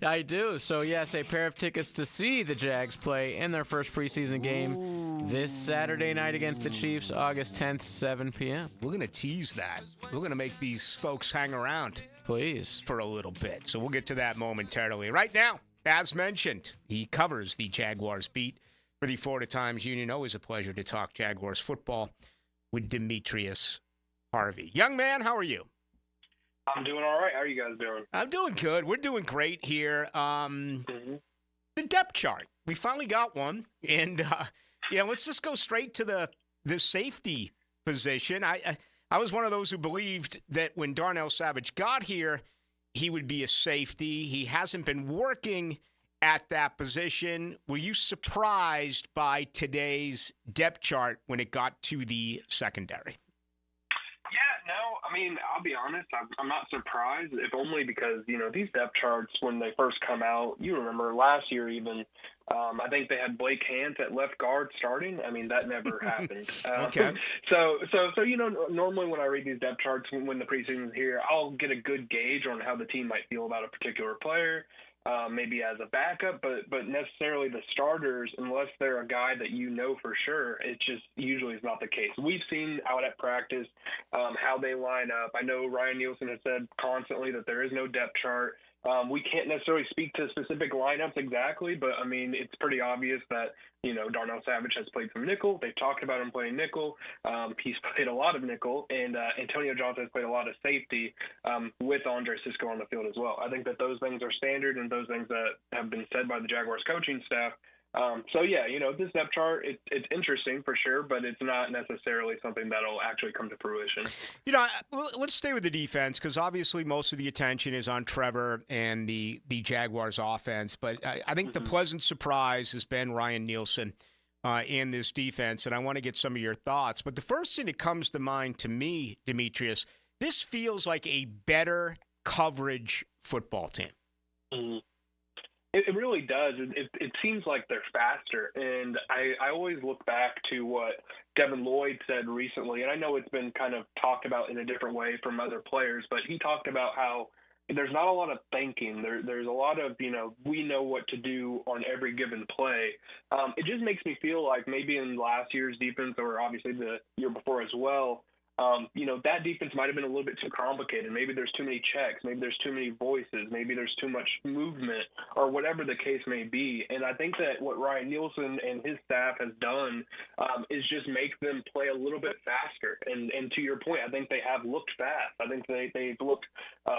I do. So, yes, a pair of tickets to see the Jags play in their first preseason game this Saturday night against the Chiefs, August 10th, 7 p.m. We're going to tease that. We're going to make these folks hang around. Please. For a little bit. So we'll get to that momentarily. Right now, as mentioned, he covers the Jaguars beat for the Florida Times Union. Always a pleasure to talk Jaguars football with Demetrius Harvey. Young man, how are you? I'm doing all right. How are you guys doing? I'm doing good. We're doing great here. The depth chart. We finally got one. And, let's just go straight to the safety position. I was one of those who believed that when Darnell Savage got here, he would be a safety. He hasn't been working at that position. Were you surprised by today's depth chart when it got to the secondary? Yeah, no. I mean, I'll be honest. I'm not surprised, if only because, these depth charts, when they first come out, you remember last year even, I think they had Blake Hance at left guard starting. I mean, that never happened. Okay. So normally when I read these depth charts when the preseason's here, I'll get a good gauge on how the team might feel about a particular player. Maybe as a backup, but necessarily the starters, unless they're a guy that for sure, it just usually is not the case. We've seen out at practice how they line up. I know Ryan Nielsen has said constantly that there is no depth chart. We can't necessarily speak to specific lineups exactly, but, I mean, it's pretty obvious that, Darnell Savage has played some nickel. They've talked about him playing nickel. He's played a lot of nickel, and Antonio Johnson has played a lot of safety with Andre Cisco on the field as well. I think that those things are standard and those things that have been said by the Jaguars coaching staff. This depth chart, it's interesting for sure, but it's not necessarily something that'll actually come to fruition. Let's stay with the defense because obviously most of the attention is on Trevor and the Jaguars offense, but I think the pleasant surprise has been Ryan Nielsen in this defense, and I want to get some of your thoughts. But the first thing that comes to mind to me, Demetrius, this feels like a better coverage football team. Mm-hmm. It really does. It seems like they're faster, and I always look back to what Devin Lloyd said recently, and I know it's been kind of talked about in a different way from other players, but he talked about how there's not a lot of thinking. There's a lot of, we know what to do on every given play. It just makes me feel like maybe in last year's defense or obviously the year before as well, that defense might have been a little bit too complicated. Maybe there's too many checks. Maybe there's too many voices. Maybe there's too much movement or whatever the case may be. And I think that what Ryan Nielsen and his staff has done is just make them play a little bit faster. And to your point, I think they have looked fast. I think they've looked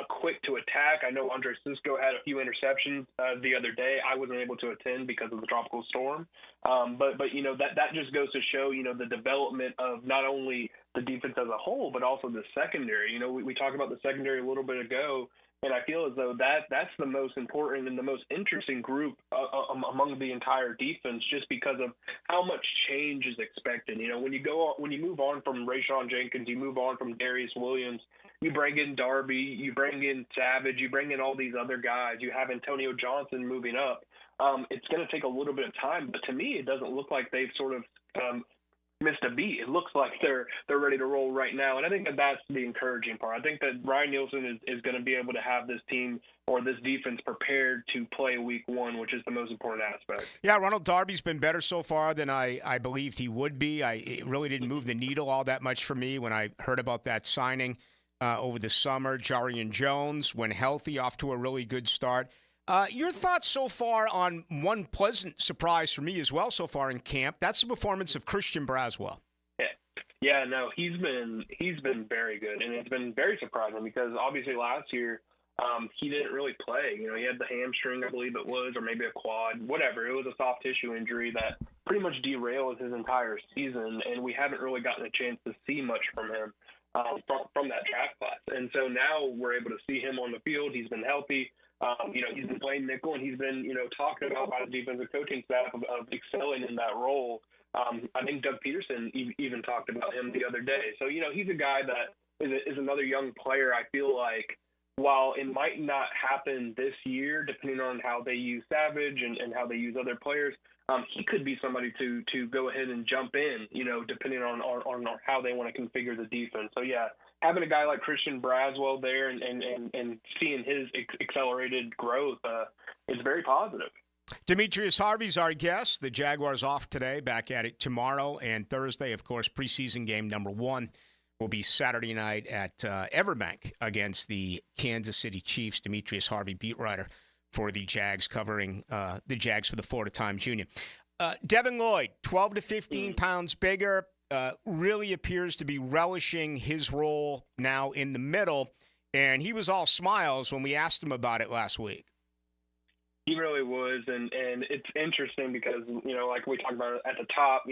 quick to attack. I know Andre Cisco had a few interceptions the other day. I wasn't able to attend because of the tropical storm. But that just goes to show, the development of not only the defense as a whole, but also the secondary. We talked about the secondary a little bit ago, and I feel as though that's the most important and the most interesting group among the entire defense, just because of how much change is expected. When you move on from Rayshon Jenkins, you move on from Darius Williams, you bring in Darby, you bring in Savage, you bring in all these other guys, you have Antonio Johnson moving up. It's going to take a little bit of time, but to me, it doesn't look like they've sort of missed a beat. It looks like they're ready to roll right now, and I think that's the encouraging part. I think that Ryan Nielsen is going to be able to have this team or this defense prepared to play week one, which is the most important aspect. Yeah, Ronald Darby's been better so far than I believed he would be. It really didn't move the needle all that much for me when I heard about that signing over the summer. Jarian Jones, when healthy, off to a really good start. Your thoughts so far on one pleasant surprise for me as well so far in camp? That's the performance of Christian Braswell. Yeah, no, he's been very good, and it's been very surprising because obviously last year he didn't really play. He had the hamstring, I believe it was, or maybe a quad, whatever. It was a soft tissue injury that pretty much derailed his entire season, and we haven't really gotten a chance to see much from him. from that draft class. And so now we're able to see him on the field. He's been healthy. He's been playing nickel, and he's been, talking about by the defensive coaching staff of excelling in that role. I think Doug Peterson even talked about him the other day. So, he's a guy that is another young player. I feel like while it might not happen this year, depending on how they use Savage and how they use other players, he could be somebody to go ahead and jump in, depending on how they want to configure the defense. So, yeah, having a guy like Christian Braswell there and seeing his accelerated growth is very positive. Demetrius Harvey's our guest. The Jaguars off today, back at it tomorrow and Thursday. Of course, preseason game number 1 will be Saturday night at Everbank against the Kansas City Chiefs. Demetrius Harvey, beat writer for the Jags, covering the Jags for the Florida Times Union. Devin Lloyd, 12 to 15 pounds bigger, really appears to be relishing his role now in the middle, and he was all smiles when we asked him about it last week. He really was, and it's interesting because, like we talked about at the top,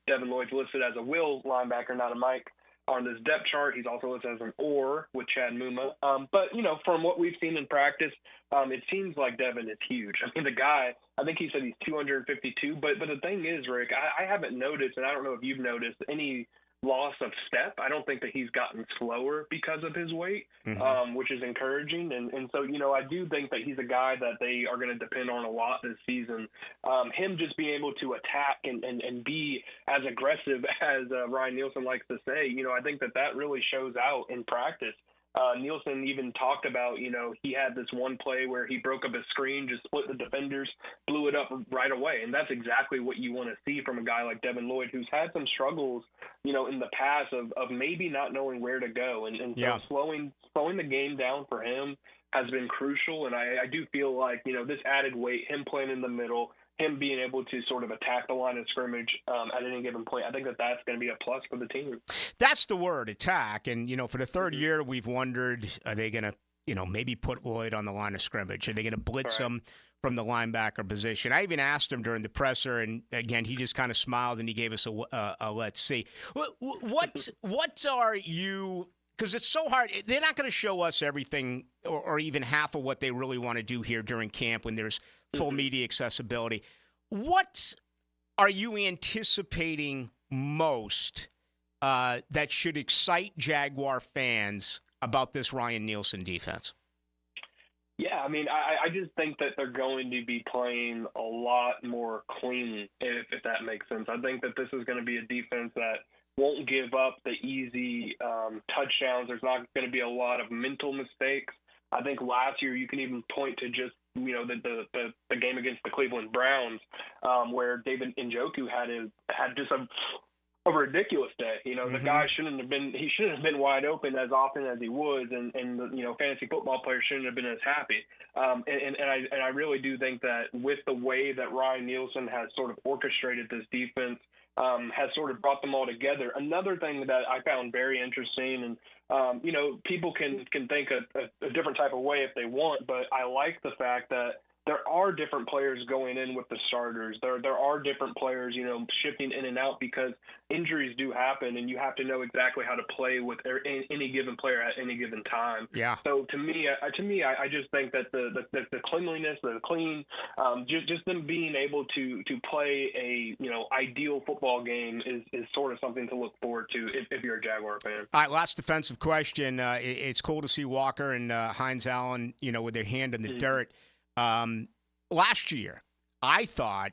Devin Lloyd's listed as a will linebacker, not a Mike. On this depth chart, he's also listed as an or with Chad Muma. But, from what we've seen in practice, it seems like Devin is huge. I mean, the guy, I think he said he's 252. But the thing is, Rick, I haven't noticed, and I don't know if you've noticed, any loss of step. I don't think that he's gotten slower because of his weight, which is encouraging. And so, I do think that he's a guy that they are going to depend on a lot this season. Him just being able to attack and be as aggressive as Ryan Nielsen likes to say, I think that really shows out in practice. Nielsen even talked about, he had this one play where he broke up a screen, just split the defenders, blew it up right away. And that's exactly what you want to see from a guy like Devin Lloyd, who's had some struggles, in the past of maybe not knowing where to go. And so slowing the game down for him has been crucial. And I do feel like, this added weight, him playing in the middle, him being able to sort of attack the line of scrimmage at any given point, I think that's going to be a plus for the team. That's the word, attack. And, for the third year, we've wondered, are they going to, maybe put Lloyd on the line of scrimmage? Are they going to blitz him from the linebacker position? I even asked him during the presser, and, again, he just kind of smiled and he gave us a let's see. What are you – because it's so hard. They're not going to show us everything or even half of what they really want to do here during camp when there's full media accessibility. What are you anticipating most that should excite Jaguar fans about this Ryan Nielsen defense? Yeah, I mean, I just think that they're going to be playing a lot more clean, if that makes sense. I think that this is going to be a defense that won't give up the easy touchdowns. There's not going to be a lot of mental mistakes. I think last year you can even point to just the game against the Cleveland Browns, where David Njoku had just a ridiculous day. The guy shouldn't have been wide open as often as he was, and fantasy football players shouldn't have been as happy. And I really do think that with the way that Ryan Nielsen has sort of orchestrated this defense, has sort of brought them all together. Another thing that I found very interesting, and people can think a different type of way if they want, but I like the fact that there are different players going in with the starters. There are different players, shifting in and out because injuries do happen, and you have to know exactly how to play with any given player at any given time. Yeah. So to me, I just think that the cleanliness, the clean, just them being able to play a ideal football game is sort of something to look forward to if you're a Jaguar fan. All right, last defensive question. It's cool to see Walker and Hines Allen, with their hand in the dirt. Last year, I thought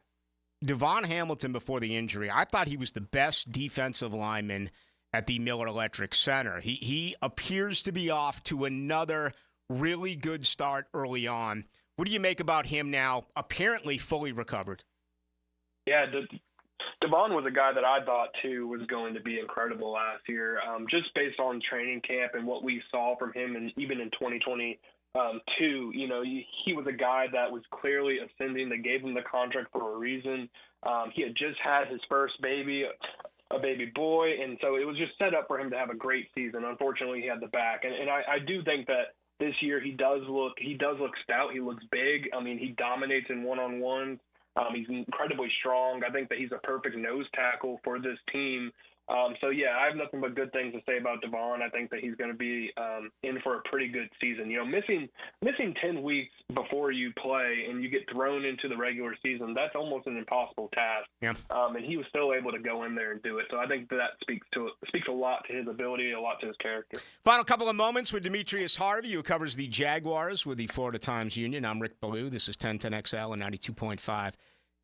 Devon Hamilton, before the injury, I thought he was the best defensive lineman at the Miller Electric Center. He appears to be off to another really good start early on. What do you make about him now, apparently fully recovered? Yeah, Devon was a guy that I thought, too, was going to be incredible last year, just based on training camp and what we saw from him, and even in 2020. He was a guy that was clearly ascending. They gave him the contract for a reason. He had just had his first baby, a baby boy, and so it was just set up for him to have a great season. Unfortunately, he had the back, and I do think that this year he does look stout. He looks big. I mean, he dominates in one-on-ones. He's incredibly strong. I think that he's a perfect nose tackle for this team. So, yeah, I have nothing but good things to say about Devon. I think that he's going to be in for a pretty good season. You know, missing 10 weeks before you play and you get thrown into the regular season, that's almost an impossible task. Yeah. And he was still able to go in there and do it. So I think that speaks a lot to his ability, a lot to his character. Final couple of moments with Demetrius Harvey, who covers the Jaguars with the Florida Times-Union. I'm Rick Ballou. This is 1010XL and 92.5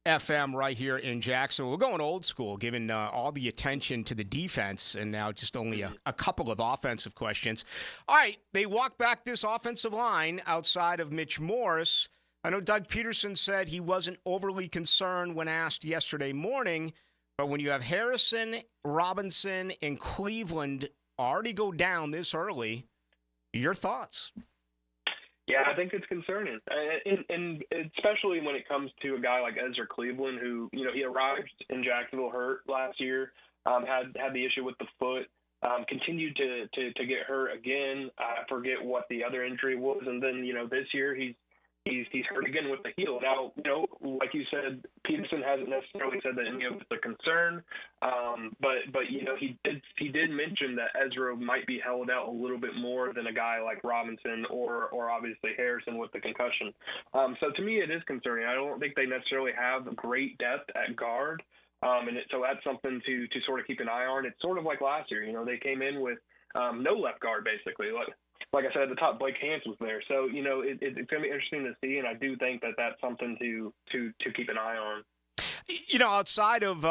FM right here in Jacksonville. We're going old school, given all the attention to the defense, and now just only a couple of offensive questions. All right, they walk back this offensive line outside of Mitch Morse. I know Doug Peterson said he wasn't overly concerned when asked yesterday morning, but when you have Harrison, Robinson, and Cleveland already go down this early, your thoughts? Yeah, I think it's concerning, and especially when it comes to a guy like Ezra Cleveland, who, you know, he arrived in Jacksonville hurt last year, had the issue with the foot, continued to get hurt again. I forget what the other injury was, and then, you know, this year he's hurt again with the heel. Now, you know, like you said, Peterson hasn't necessarily said that any of it's a concern, but you know, he did mention that Ezra might be held out a little bit more than a guy like Robinson or obviously Harrison with the concussion. So to me, it is concerning. I don't think they necessarily have great depth at guard, so that's something to sort of keep an eye on. It's sort of like last year. You know, they came in with no left guard basically. Like I said, at the top, Blake Hance was there. So, you know, it's going to be interesting to see, and I do think that that's something to keep an eye on. You know, outside of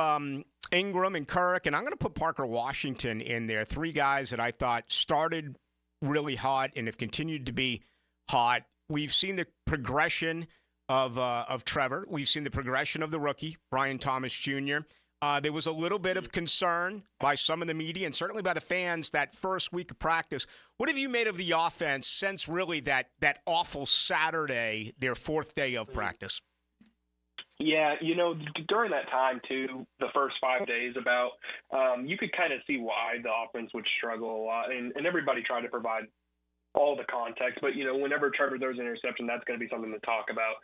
Ingram and Kirk, and I'm going to put Parker Washington in there, three guys that I thought started really hot and have continued to be hot. We've seen the progression of Trevor. We've seen the progression of the rookie, Brian Thomas Jr. There was a little bit of concern by some of the media and certainly by the fans that first week of practice. What have you made of the offense since really that awful Saturday, their fourth day of practice? Yeah, you know, during that time, too, the first 5 days you could kind of see why the offense would struggle a lot. And everybody tried to provide all the context, but, you know, whenever Trevor throws an interception, that's going to be something to talk about.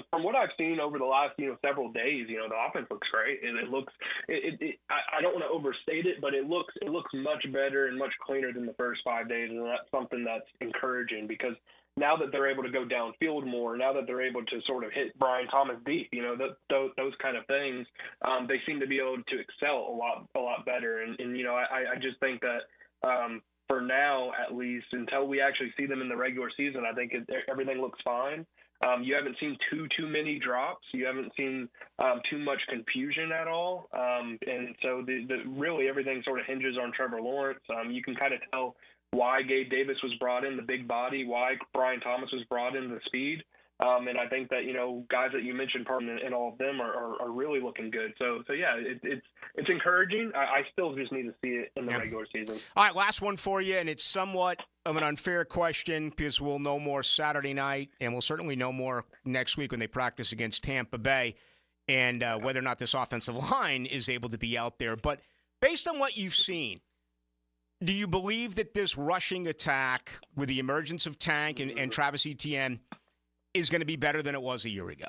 From what I've seen over the last, you know, several days, you know, the offense looks great, and it looks. I don't want to overstate it, but it looks much better and much cleaner than the first 5 days, and that's something that's encouraging because now that they're able to go downfield more, now that they're able to sort of hit Brian Thomas deep, you know, those kind of things, they seem to be able to excel a lot better, and you know, I just think that. For now, at least, until we actually see them in the regular season, I think everything looks fine. You haven't seen too many drops. You haven't seen too much confusion at all. And so really everything sort of hinges on Trevor Lawrence. You can kind of tell why Gabe Davis was brought in, the big body, why Brian Thomas was brought in, the speed. And I think that, you know, guys that you mentioned, and all of them are really looking good. So yeah, it's encouraging. I still just need to see it in the regular season. All right, last one for you, and it's somewhat of an unfair question because we'll know more Saturday night, and we'll certainly know more next week when they practice against Tampa Bay, and whether or not this offensive line is able to be out there. But based on what you've seen, do you believe that this rushing attack with the emergence of Tank and Travis Etienne is going to be better than it was a year ago?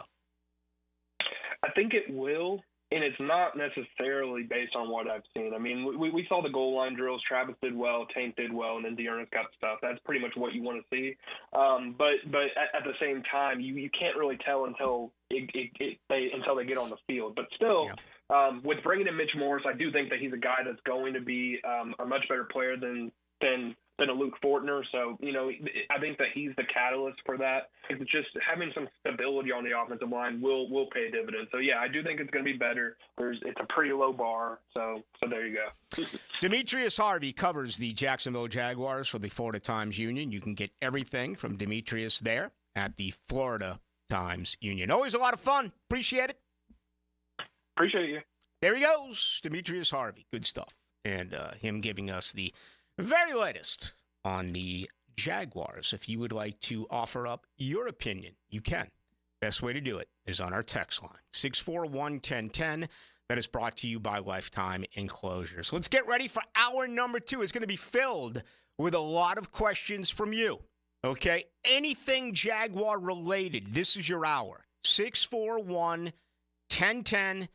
I think it will, and it's not necessarily based on what I've seen. I mean, we saw the goal line drills. Travis did well, Tank did well, and then Dearness got stuff. That's pretty much what you want to see. But at the same time, you can't really tell until they get on the field. But still, with bringing in Mitch Morse, I do think that he's a guy that's going to be a much better player than a Luke Fortner. So, you know, I think that he's the catalyst for that. It's just having some stability on the offensive line will pay dividends. So, yeah, I do think it's going to be better. It's a pretty low bar. So there you go. Demetrius Harvey covers the Jacksonville Jaguars for the Florida Times-Union. You can get everything from Demetrius there at the Florida Times-Union. Always a lot of fun. Appreciate it. Appreciate you. There he goes, Demetrius Harvey. Good stuff. And him giving us the very latest on the Jaguars. If you would like to offer up your opinion, you can. Best way to do it is on our text line, 641-1010. That is brought to you by Lifetime Enclosures. Let's get ready for hour number 2. It's going to be filled with a lot of questions from you, okay? Anything Jaguar related, this is your hour. 641-1010,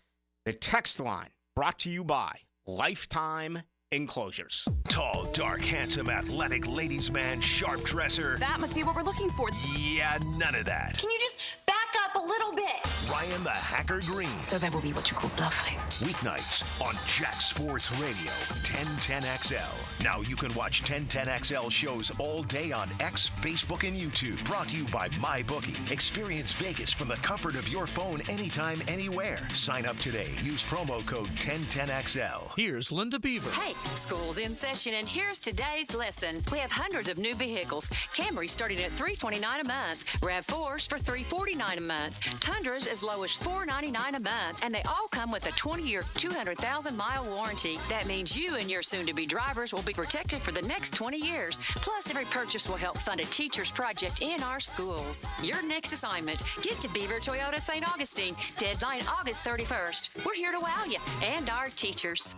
the text line, brought to you by lifetime enclosures. Tall, dark, handsome, athletic, ladies' man, sharp dresser. That must be what we're looking for. Yeah, none of that. Can you just back up a little bit? Ryan the Hacker Green. So that will be what you call bluffing. Weeknights on Jack Sports Radio, 1010XL. Now you can watch 1010XL shows all day on X, Facebook, and YouTube. Brought to you by MyBookie. Experience Vegas from the comfort of your phone anytime, anywhere. Sign up today. Use promo code 1010XL. Here's Linda Beaver. Hey, school's in session, and here's today's lesson. We have hundreds of new vehicles. Camrys starting at $329 a month. RAV4s for $349 a month. Tundras as low as $499 a month. And they all come with a 20-year, 200,000-mile warranty. That means you and your soon-to-be drivers will be protected for the next 20 years. Plus, every purchase will help fund a teacher's project in our schools. Your next assignment, get to Beaver Toyota St. Augustine. Deadline August 31st. We're here to wow you and our teachers.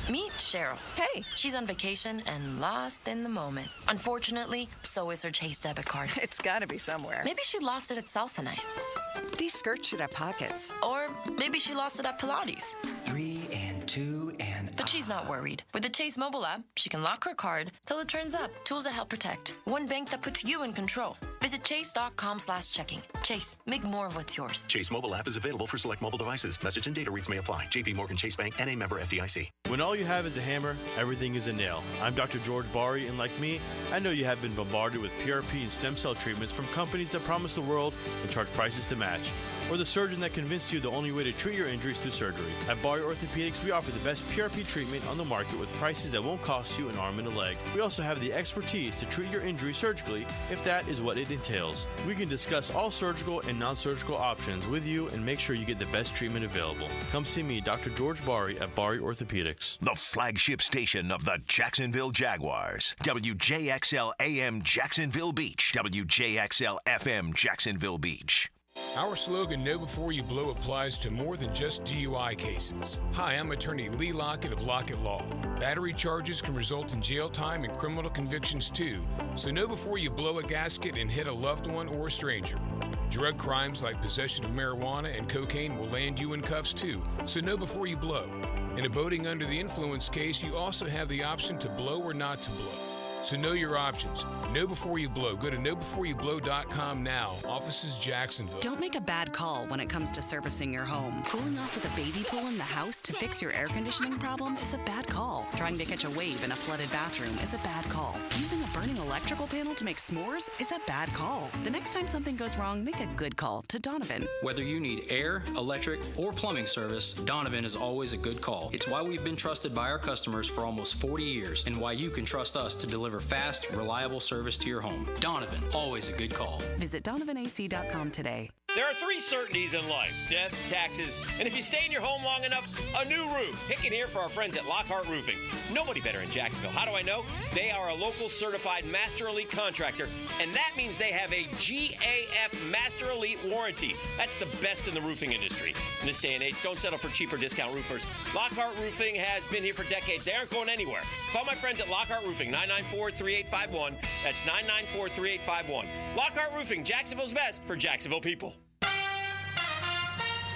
Meet Cheryl. Hey. She's on vacation and lost in the moment. Unfortunately, so is her Chase debit card. It's gotta be somewhere. Maybe she lost it at salsa night. These skirts should have pockets. Or maybe she lost it at Pilates. 3 and 2 and... But she's not worried. With the Chase mobile app, she can lock her card till it turns up. Tools that help protect. One bank that puts you in control. Visit chase.com/checking. Chase, make more of what's yours. Chase mobile app is available for select mobile devices. Message and data rates may apply. JP Morgan Chase Bank, N.A. member FDIC. When all you have is a hammer, everything is a nail. I'm Dr. George Bari, and like me, I know you have been bombarded with PRP and stem cell treatments from companies that promise the world and charge prices to match. Or the surgeon that convinced you the only way to treat your injuries through surgery. At Bari Orthopedics, we offer the best PRP treatment on the market with prices that won't cost you an arm and a leg. We also have the expertise to treat your injury surgically if that is what it entails. We can discuss all surgical and non-surgical options with you and make sure you get the best treatment available. Come see me, Dr. George Bari at Bari Orthopedics. The flagship station of the Jacksonville Jaguars. WJXL AM Jacksonville Beach. WJXL FM Jacksonville Beach. Our slogan, Know Before You Blow, applies to more than just DUI cases. Hi, I'm attorney Lee Lockett of Lockett Law. Battery charges can result in jail time and criminal convictions too, so know before you blow a gasket and hit a loved one or a stranger. Drug crimes like possession of marijuana and cocaine will land you in cuffs too, so know before you blow. In a boating under the influence case, you also have the option to blow or not to blow. So know your options. Know before you blow. Go to knowbeforeyouBlow.com now. Offices Jacksonville. Don't make a bad call when it comes to servicing your home. Cooling off with a baby pool in the house to fix your air conditioning problem is a bad call. Trying to catch a wave in a flooded bathroom is a bad call. Using a burning electrical panel to make s'mores is a bad call. The next time something goes wrong, make a good call to Donovan. Whether you need air, electric, or plumbing service, Donovan is always a good call. It's why we've been trusted by our customers for almost 40 years and why you can trust us to deliver fast, reliable service to your home. Donovan, always a good call. Visit DonovanAC.com today. There are 3 certainties in life: death, taxes, and if you stay in your home long enough, a new roof. Pick it here for our friends at Lockhart Roofing. Nobody better in Jacksonville. How do I know? They are a local certified Master Elite contractor, and that means they have a GAF Master Elite warranty. That's the best in the roofing industry. In this day and age, don't settle for cheaper discount roofers. Lockhart Roofing has been here for decades. They aren't going anywhere. Call my friends at Lockhart Roofing, 994-3851. That's 994-3851. Lockhart Roofing, Jacksonville's best for Jacksonville people.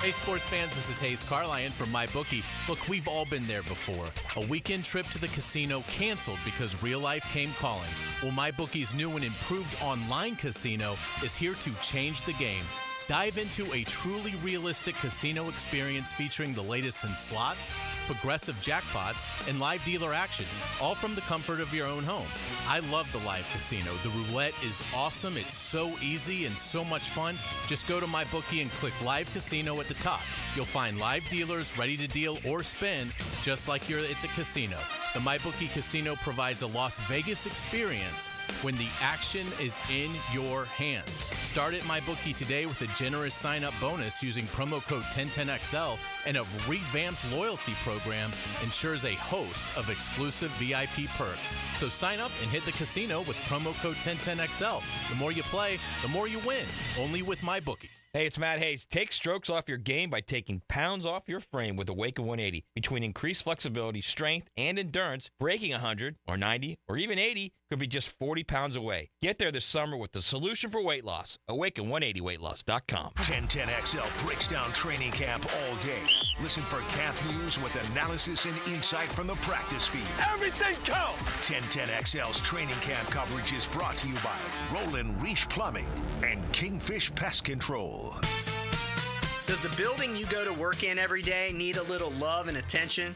Hey, sports fans, this is Hayes Carlyon from MyBookie. Look, we've all been there before. A weekend trip to the casino canceled because real life came calling. Well, MyBookie's new and improved online casino is here to change the game. Dive into a truly realistic casino experience featuring the latest in slots, progressive jackpots, and live dealer action, all from the comfort of your own home. I love the live casino. The roulette is awesome. It's so easy and so much fun. Just go to MyBookie and click Live Casino at the top. You'll find live dealers ready to deal or spin just like you're at the casino. The MyBookie Casino provides a Las Vegas experience when the action is in your hands. Start at MyBookie today with a generous sign-up bonus using promo code 1010XL, and a revamped loyalty program ensures a host of exclusive VIP perks. So sign up and hit the casino with promo code 1010XL. The more you play, the more you win. Only with MyBookie. Hey, it's Matt Hayes. Take strokes off your game by taking pounds off your frame with Awaken 180. Between increased flexibility, strength, and endurance, breaking 100 or 90 or even 80 could be just 40 pounds away. Get there this summer with the solution for weight loss. Awaken180weightloss.com. 1010XL breaks down training camp all day. Listen for camp news with analysis and insight from the practice feed. Everything counts! 1010XL's training camp coverage is brought to you by Roland Reach Plumbing and Kingfish Pest Control. Does the building you go to work in every day need a little love and attention?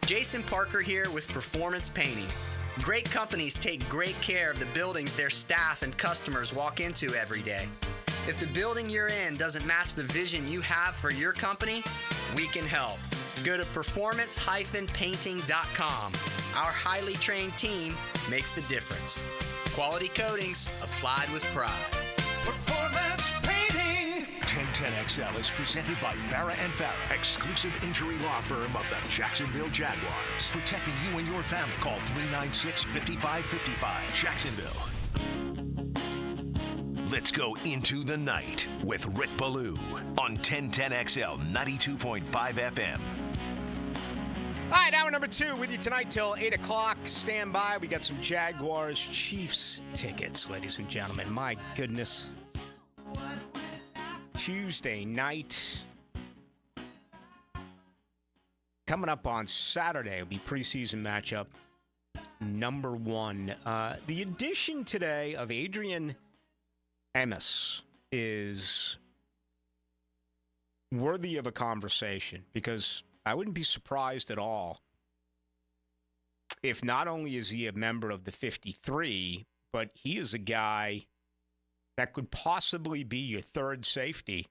Jason Parker here with Performance Painting. Great companies take great care of the buildings their staff and customers walk into every day. If the building you're in doesn't match the vision you have for your company, we can help. Go to performance-painting.com. Our highly trained team makes the difference. Quality coatings applied with pride. Performance Painting. 1010XL is presented by Farah & Farah, exclusive injury law firm of the Jacksonville Jaguars. Protecting you and your family. Call 396-5555. Jacksonville. Let's go into the night with Rick Ballou on 1010XL 92.5 FM. All right, hour number 2 with you tonight till 8 o'clock. Stand by. We got some Jaguars Chiefs tickets, ladies and gentlemen. My goodness. Tuesday night. Coming up on Saturday will be preseason matchup number 1. The addition today of Adrian Amos is worthy of a conversation because I wouldn't be surprised at all if not only is he a member of the 53, but he is a guy that could possibly be your third safety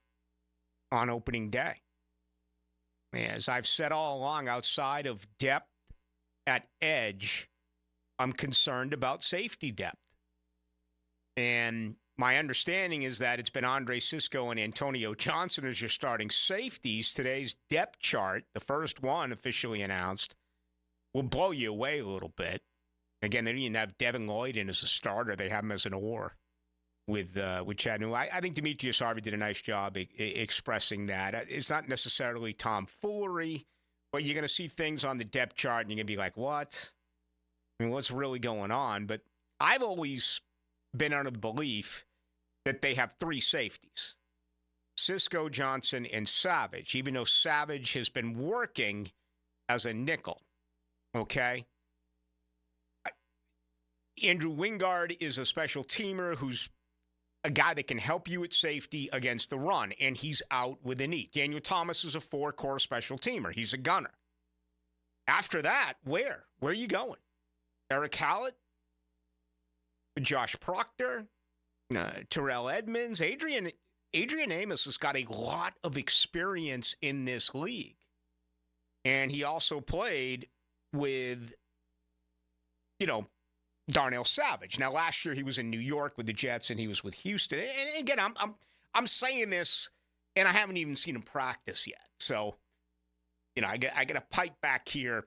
on opening day. As I've said all along, outside of depth at edge, I'm concerned about safety depth. And my understanding is that it's been Andre Sisco and Antonio Johnson as your starting safeties. Today's depth chart, the first one officially announced, will blow you away a little bit. Again, they didn't even have Devin Lloyd in as a starter. They have him as an or with Chattanooga. I think Demetrius Harvey did a nice job expressing that. It's not necessarily tomfoolery, but you're going to see things on the depth chart and you're going to be like, what? I mean, what's really going on? But I've always been under the belief that they have 3 safeties, Sisco, Johnson, and Savage, even though Savage has been working as a nickel, okay? Andrew Wingard is a special teamer who's a guy that can help you at safety against the run, and he's out with a knee. Daniel Thomas is a 4-core special teamer. He's a gunner. After that, where? Where are you going? Eric Hallett? Josh Proctor? Terrell Edmonds? Adrian Amos has got a lot of experience in this league. And he also played with, Darnell Savage. Now, last year he was in New York with the Jets and he was with Houston. And again, I'm saying this, and I haven't even seen him practice yet. So, I got to pipe back here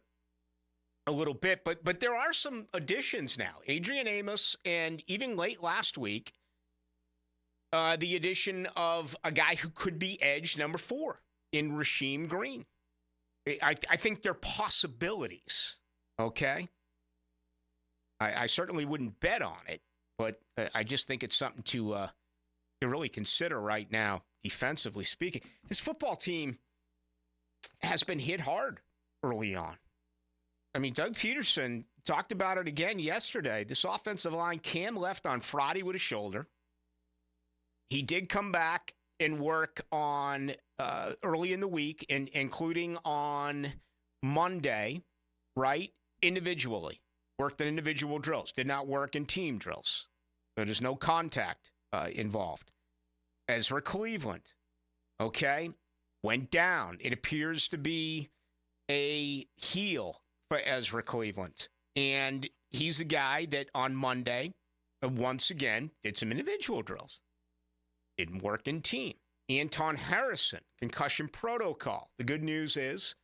a little bit. But there are some additions now. Adrian Amos, and even late last week, the addition of a guy who could be edge number 4 in Rasheem Green. I think there are possibilities, okay? I certainly wouldn't bet on it, but I just think it's something to really consider right now, defensively speaking. This football team has been hit hard early on. I mean, Doug Peterson talked about it again yesterday. This offensive line, Cam left on Friday with a shoulder. He did come back and work on early in the week, including on Monday, right, individually. Worked in individual drills, did not work in team drills. So there's no contact involved. Ezra Cleveland, okay, went down. It appears to be a heel for Ezra Cleveland. And he's a guy that on Monday, once again, did some individual drills. Didn't work in team. Anton Harrison, concussion protocol. The good news is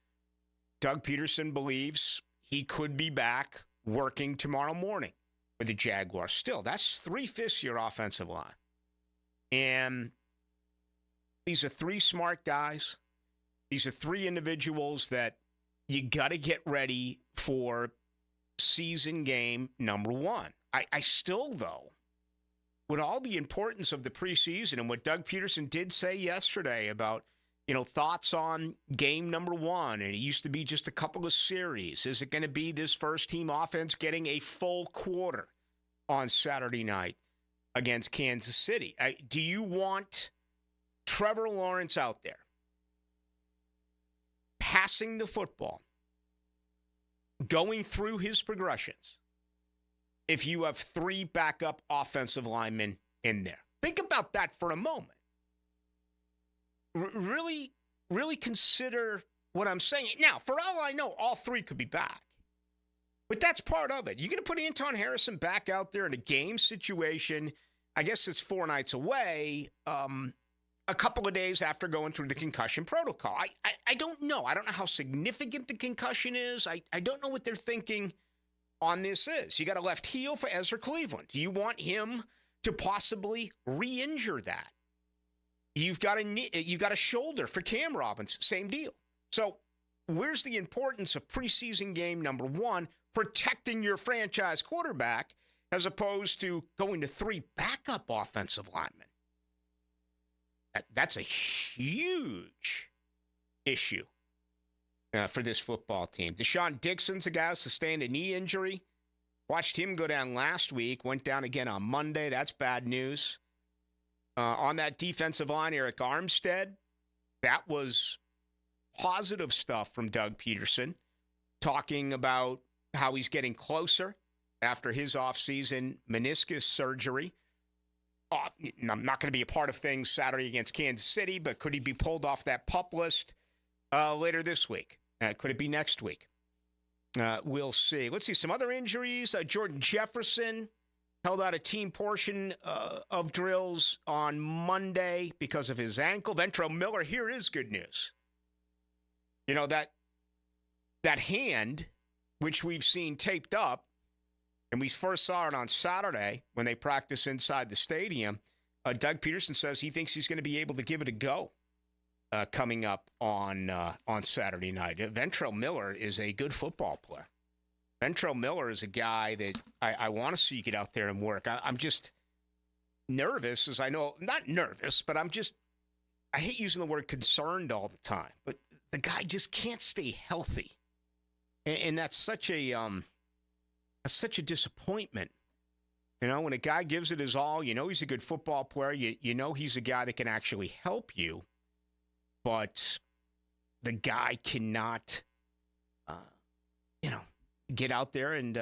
Doug Peterson believes he could be back working tomorrow morning with the Jaguars. Still, that's 3/5 your offensive line. And These are three smart guys. These are three individuals that you got to get ready for season game number one. I still, though, with all the importance of the preseason and what Doug Peterson did say yesterday about, thoughts on game number one, and it used to be just a couple of series. Is it going to be this first-team offense getting a full quarter on Saturday night against Kansas City? Do you want Trevor Lawrence out there passing the football, going through his progressions, if you have three backup offensive linemen in there? Think about that for a moment. Really, really consider what I'm saying. Now, for all I know, all three could be back. But that's part of it. You're going to put Anton Harrison back out there in a game situation. I guess it's 4 nights away, a couple of days after going through the concussion protocol. I don't know. I don't know how significant the concussion is. I don't know what they're thinking on this is. You got a left heel for Ezra Cleveland. Do you want him to possibly re-injure that? You've got a shoulder for Cam Robinson. Same deal. So where's the importance of preseason game number one, protecting your franchise quarterback, as opposed to going to three backup offensive linemen? That's a huge issue for this football team. Deshaun Dixon's a guy who sustained a knee injury. Watched him go down last week. Went down again on Monday. That's bad news. On that defensive line, Eric Armstead, that was positive stuff from Doug Peterson, talking about how he's getting closer after his offseason meniscus surgery. I'm not going to be a part of things Saturday against Kansas City, but could he be pulled off that PUP list later this week? Could it be next week? We'll see. Let's see some other injuries. Jordan Jefferson held out a team portion of drills on Monday because of his ankle. Ventrell Miller, here is good news. That hand, which we've seen taped up, and we first saw it on Saturday when they practiced inside the stadium. Doug Peterson says he thinks he's going to be able to give it a go coming up on Saturday night. Ventrell Miller is a good football player. Ventrell Miller is a guy that I want to see get out there and work. I'm just nervous, as I know, not nervous, but I hate using the word concerned all the time. But the guy just can't stay healthy. And that's such a disappointment. When a guy gives it his all, he's a good football player. He's a guy that can actually help you. But the guy cannot, get out there and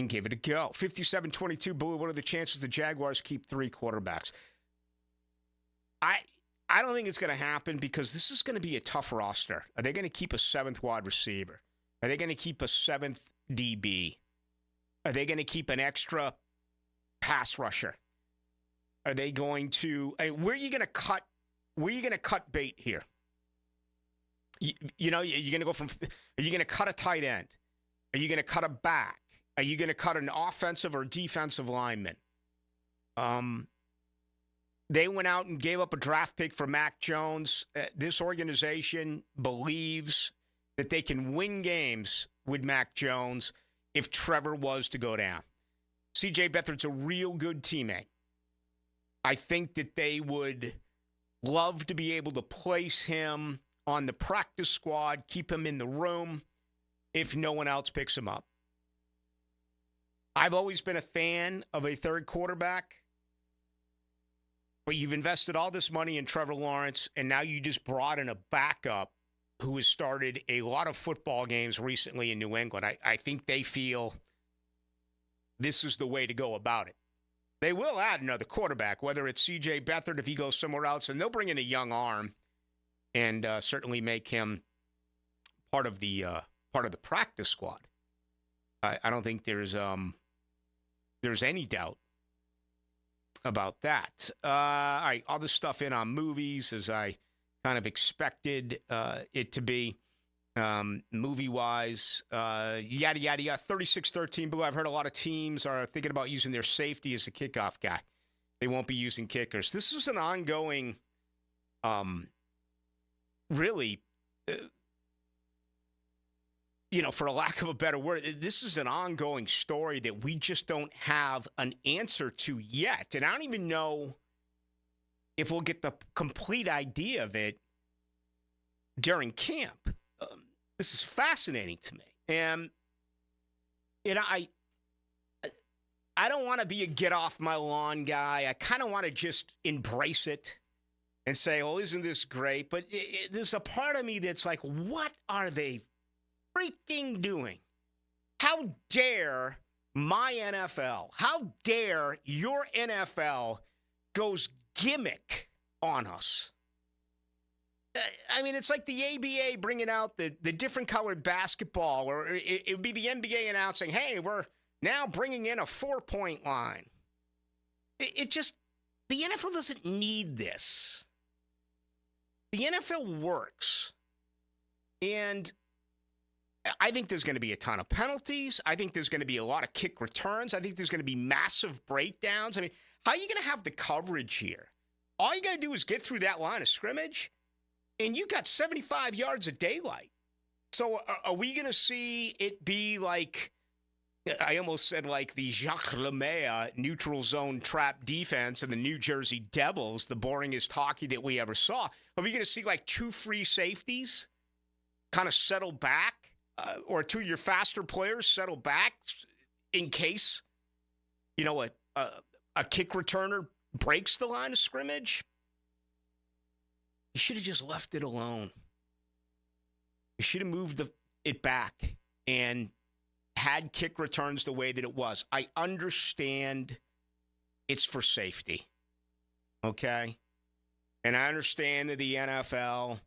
give it a go. 57-22, Blue. What are the chances the Jaguars keep three quarterbacks? I don't think it's going to happen because this is going to be a tough roster. Are they going to keep a seventh wide receiver? Are they going to keep a seventh DB? Are they going to keep an extra pass rusher? Are they going to? Where are you going to cut? Where are you going to cut bait here? You're going to go from. Are you going to cut a tight end? Are you going to cut a back? Are you going to cut an offensive or defensive lineman? They went out and gave up a draft pick for Mac Jones. This organization believes that they can win games with Mac Jones if Trevor was to go down. C.J. Beathard's a real good teammate. I think that they would love to be able to place him on the practice squad, keep him in the room if no one else picks him up. I've always been a fan of a third quarterback, but you've invested all this money in Trevor Lawrence, and now you just brought in a backup who has started a lot of football games recently in New England. I think they feel this is the way to go about it. They will add another quarterback, whether it's C.J. Beathard if he goes somewhere else, and they'll bring in a young arm and certainly make him part of the practice squad. I don't think there's any doubt about that. All right, all this stuff in on movies as I kind of expected it to be. Movie-wise, yada, yada, yada. 36-13, Blue. I've heard a lot of teams are thinking about using their safety as a kickoff guy. They won't be using kickers. This is an ongoing really, for a lack of a better word, this is an ongoing story that we just don't have an answer to yet. And I don't even know if we'll get the complete idea of it during camp. This is fascinating to me. And I don't want to be a get-off-my-lawn guy. I kind of want to just embrace it and say, oh, isn't this great? But there's a part of me that's like, what are they freaking doing? How dare my NFL, how dare your NFL goes gimmick on us? I mean, it's like the ABA bringing out the different colored basketball, or it would be the NBA announcing, hey, we're now bringing in a 4-point line. The NFL doesn't need this. The NFL works. And I think there's going to be a ton of penalties. I think there's going to be a lot of kick returns. I think there's going to be massive breakdowns. I mean, how are you going to have the coverage here? All you got to do is get through that line of scrimmage, and you got 75 yards of daylight. So are we going to see it be like, I almost said like the Jacques Lemaire neutral zone trap defense and the New Jersey Devils, the boringest hockey that we ever saw? Are we going to see like 2 free safeties kind of settle back, or 2 of your faster players settle back in case, a kick returner breaks the line of scrimmage? You should have just left it alone. You should have moved it back and had kick returns the way that it was. I understand it's for safety, okay? And I understand that the NFL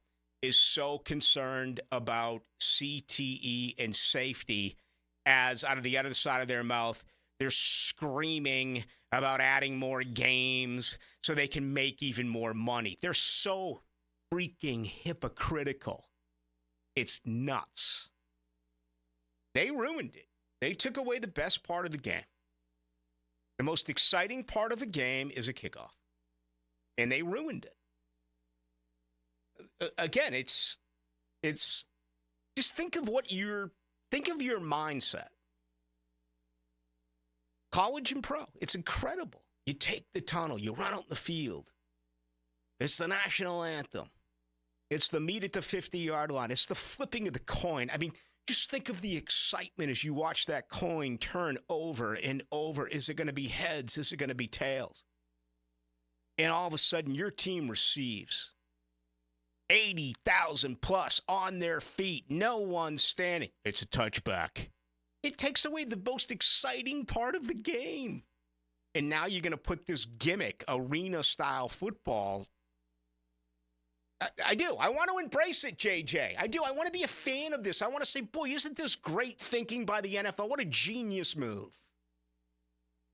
is so concerned about CTE and safety, as out of the other side of their mouth, they're screaming about adding more games so they can make even more money. They're so freaking hypocritical. It's nuts. They ruined it. They took away the best part of the game. The most exciting part of the game is a kickoff. And they ruined it. Again, it's just think of your mindset. College and pro, it's incredible. You take the tunnel, you run out in the field. It's the national anthem. It's the meet at the 50-yard line. It's the flipping of the coin. I mean, just think of the excitement as you watch that coin turn over and over. Is it going to be heads? Is it going to be tails? And all of a sudden, your team receives 80,000 plus on their feet. No one standing. It's a touchback. It takes away the most exciting part of the game. And now you're going to put this gimmick, arena-style football. I do. I want to embrace it, JJ. I do. I want to be a fan of this. I want to say, boy, isn't this great thinking by the NFL? What a genius move.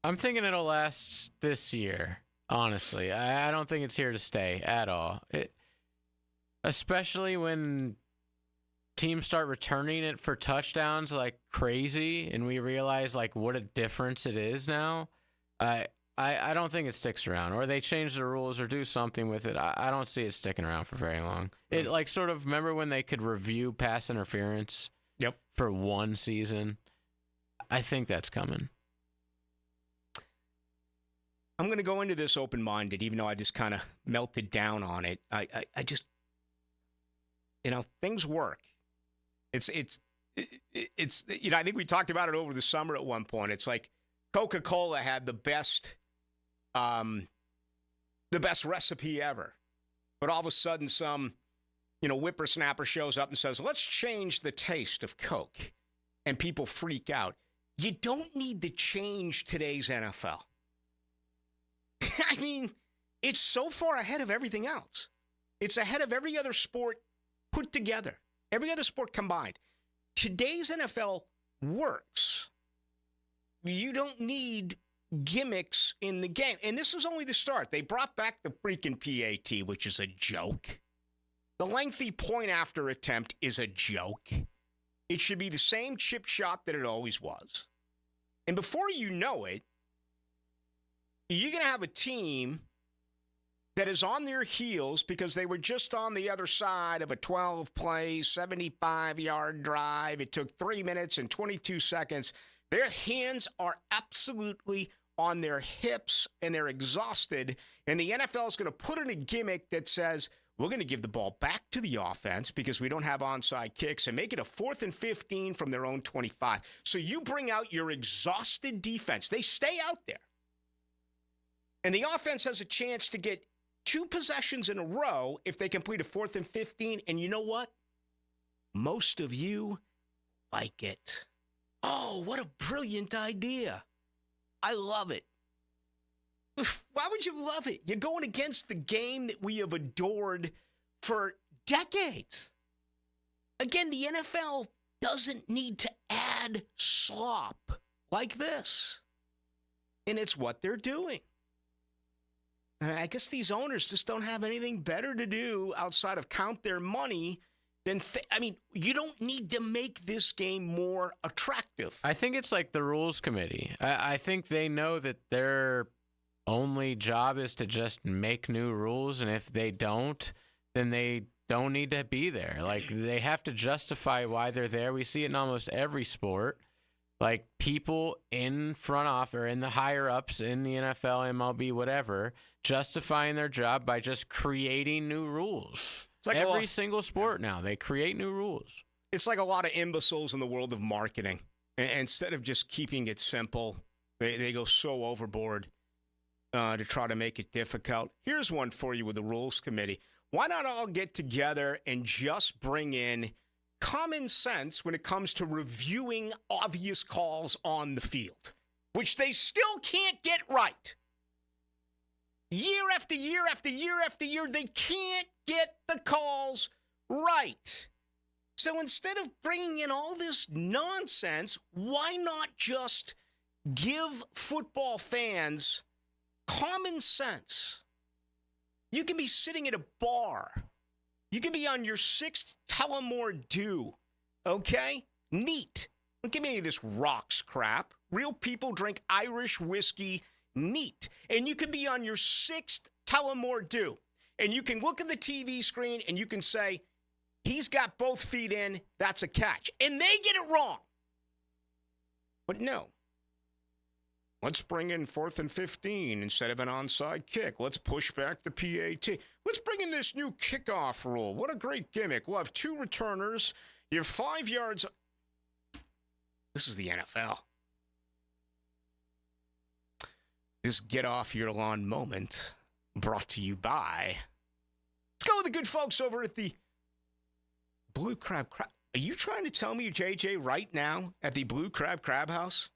I'm thinking it'll last this year, honestly. I don't think it's here to stay at all. Especially when teams start returning it for touchdowns like crazy and we realize like what a difference it is now. I don't think it sticks around, or they change the rules or do something with it. I don't see it sticking around for very long. It like sort of, remember when they could review pass interference? Yep. For one season? I think that's coming. I'm going to go into this open-minded, even though I just kind of melted down on it. I just, things work. It's I think we talked about it over the summer at one point. It's like Coca-Cola had the best recipe ever. But all of a sudden some, whippersnapper shows up and says, let's change the taste of Coke. And people freak out. You don't need to change today's NFL. I mean, it's so far ahead of everything else. It's ahead of every other sport put together, every other sport combined. Today's NFL works. You don't need gimmicks in the game. And this is only the start. They brought back the freaking PAT, which is a joke. The lengthy point after attempt is a joke. It should be the same chip shot that it always was. And before you know it, you're going to have a team that is on their heels because they were just on the other side of a 12-play, 75-yard drive. It took 3 minutes and 22 seconds. Their hands are absolutely on their hips, and they're exhausted. And the NFL is going to put in a gimmick that says, we're going to give the ball back to the offense because we don't have onside kicks and make it a 4th and 15 from their own 25. So you bring out your exhausted defense. They stay out there. And the offense has a chance to get 2 possessions in a row if they complete a 4th and 15. And you know what? Most of you like it. Oh, what a brilliant idea. I love it. Why would you love it? You're going against the game that we have adored for decades. Again, the NFL doesn't need to add slop like this. And it's what they're doing. I guess these owners just don't have anything better to do outside of count their money than, you don't need to make this game more attractive. I think it's like the rules committee. I think they know that their only job is to just make new rules, and if they don't, then they don't need to be there. Like, they have to justify why they're there. We see it in almost every sport. Like, people in front office or in the higher-ups in the NFL, MLB, whatever, justifying their job by just creating new rules. It's like every single sport now, they create new rules. It's like a lot of imbeciles in the world of marketing. And instead of just keeping it simple, they go so overboard to try to make it difficult. Here's one for you with the rules committee. Why not all get together and just bring in common sense when it comes to reviewing obvious calls on the field, which they still can't get right. Year after year after year after year, they can't get the calls right. So instead of bringing in all this nonsense, why not just give football fans common sense? You can be sitting at a bar. You can be on your 6th Tullamore Dew, okay? Neat. Don't give me any of this rocks crap. Real people drink Irish whiskey neat. And you can be on your 6th Tullamore Dew. And you can look at the TV screen and you can say, he's got both feet in, that's a catch. And they get it wrong. But no. Let's bring in 4th and 15 instead of an onside kick. Let's push back the PAT. Let's bring in this new kickoff rule. What a great gimmick. We'll have 2 returners. You're 5 yards. This is the NFL. This get off your lawn moment brought to you by. Let's go with the good folks over at the Blue Crab. Are you trying to tell me, JJ, right now at the Blue Crab House,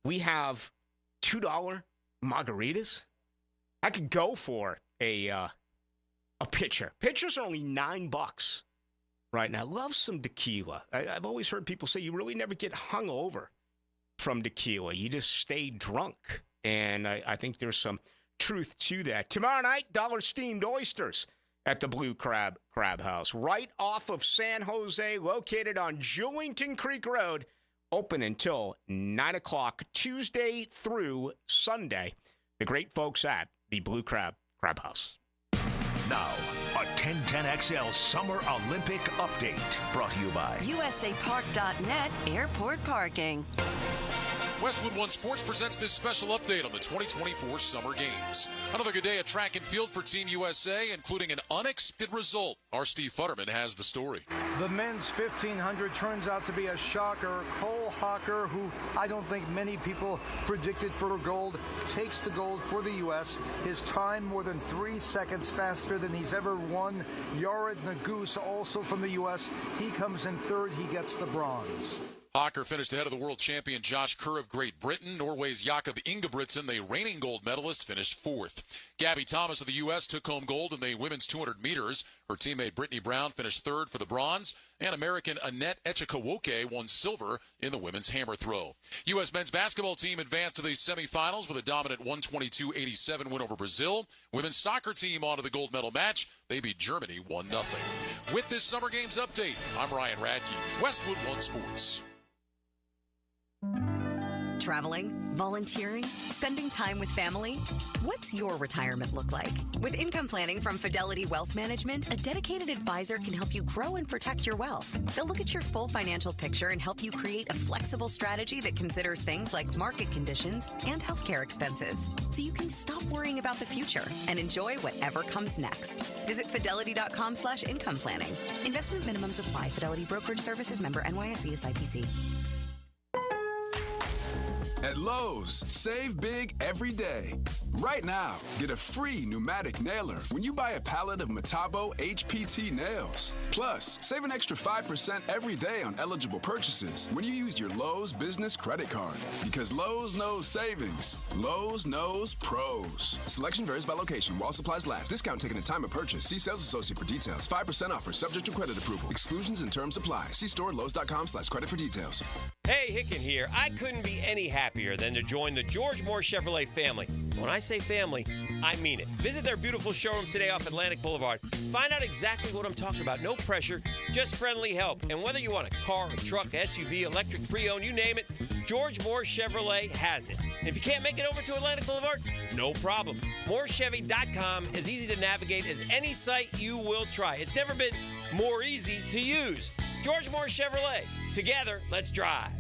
we have $2 margaritas? I could go for a pitcher. Pitchers are only $9 right now. Love some tequila. I've always heard people say you really never get hung over from tequila. You just stay drunk. And I think there's some truth to that. Tomorrow night, $1 steamed oysters at the Blue Crab House, right off of San Jose, located on Julington Creek Road. Open until 9 o'clock, Tuesday through Sunday. The great folks at the Blue Crab House. Now, a 1010XL Summer Olympic Update brought to you by USAPark.net Airport Parking. Westwood One Sports presents this special update on the 2024 Summer Games. Another good day at track and field for Team USA, including an unexpected result. Our Steve Futterman has the story. The men's 1500 turns out to be a shocker. Cole Hawker, who I don't think many people predicted for gold, takes the gold for the U.S. His time more than 3 seconds faster than he's ever won. Yared Nuguse, also from the U.S., he comes in third. He gets the bronze. Hawker finished ahead of the world champion Josh Kerr of Great Britain. Norway's Jakob Ingebrigtsen, the reigning gold medalist, finished fourth. Gabby Thomas of the U.S. took home gold in the women's 200 meters. Her teammate Brittany Brown finished third for the bronze. And American Annette Echikawoke won silver in the women's hammer throw. U.S. men's basketball team advanced to the semifinals with a dominant 122-87 win over Brazil. Women's soccer team on to the gold medal match. They beat Germany 1-0. With this Summer Games update, I'm Ryan Radke, Westwood One Sports. Traveling? Volunteering? Spending time with family? What's your retirement look like? With income planning from Fidelity Wealth Management, a dedicated advisor can help you grow and protect your wealth. They'll look at your full financial picture and help you create a flexible strategy that considers things like market conditions and healthcare expenses, so you can stop worrying about the future and enjoy whatever comes next. Visit fidelity.com/income planning. Investment minimums apply. Fidelity Brokerage Services, member NYSE, SIPC. At Lowe's, save big every day. Right now, get a free pneumatic nailer when you buy a pallet of Metabo HPT nails. Plus, save an extra 5% every day on eligible purchases when you use your Lowe's business credit card. Because Lowe's knows savings. Lowe's knows pros. Selection varies by location while supplies last. Discount taken at time of purchase. See sales associate for details. 5% offer subject to credit approval. Exclusions and terms apply. See store Lowe's.com/credit for details. Hey, Hicken here. I couldn't be any happier than to join the George Moore Chevrolet family. When I say family, I mean it. Visit their beautiful showroom today off Atlantic Boulevard. Find out exactly what I'm talking about. No pressure, just friendly help. And whether you want a car, a truck, SUV, electric, pre-owned, you name it, George Moore Chevrolet has it. And if you can't make it over to Atlantic Boulevard, no problem. MooreChevy.com is easy to navigate as any site you will try. It's never been more easy to use. George Moore Chevrolet. Together, let's drive.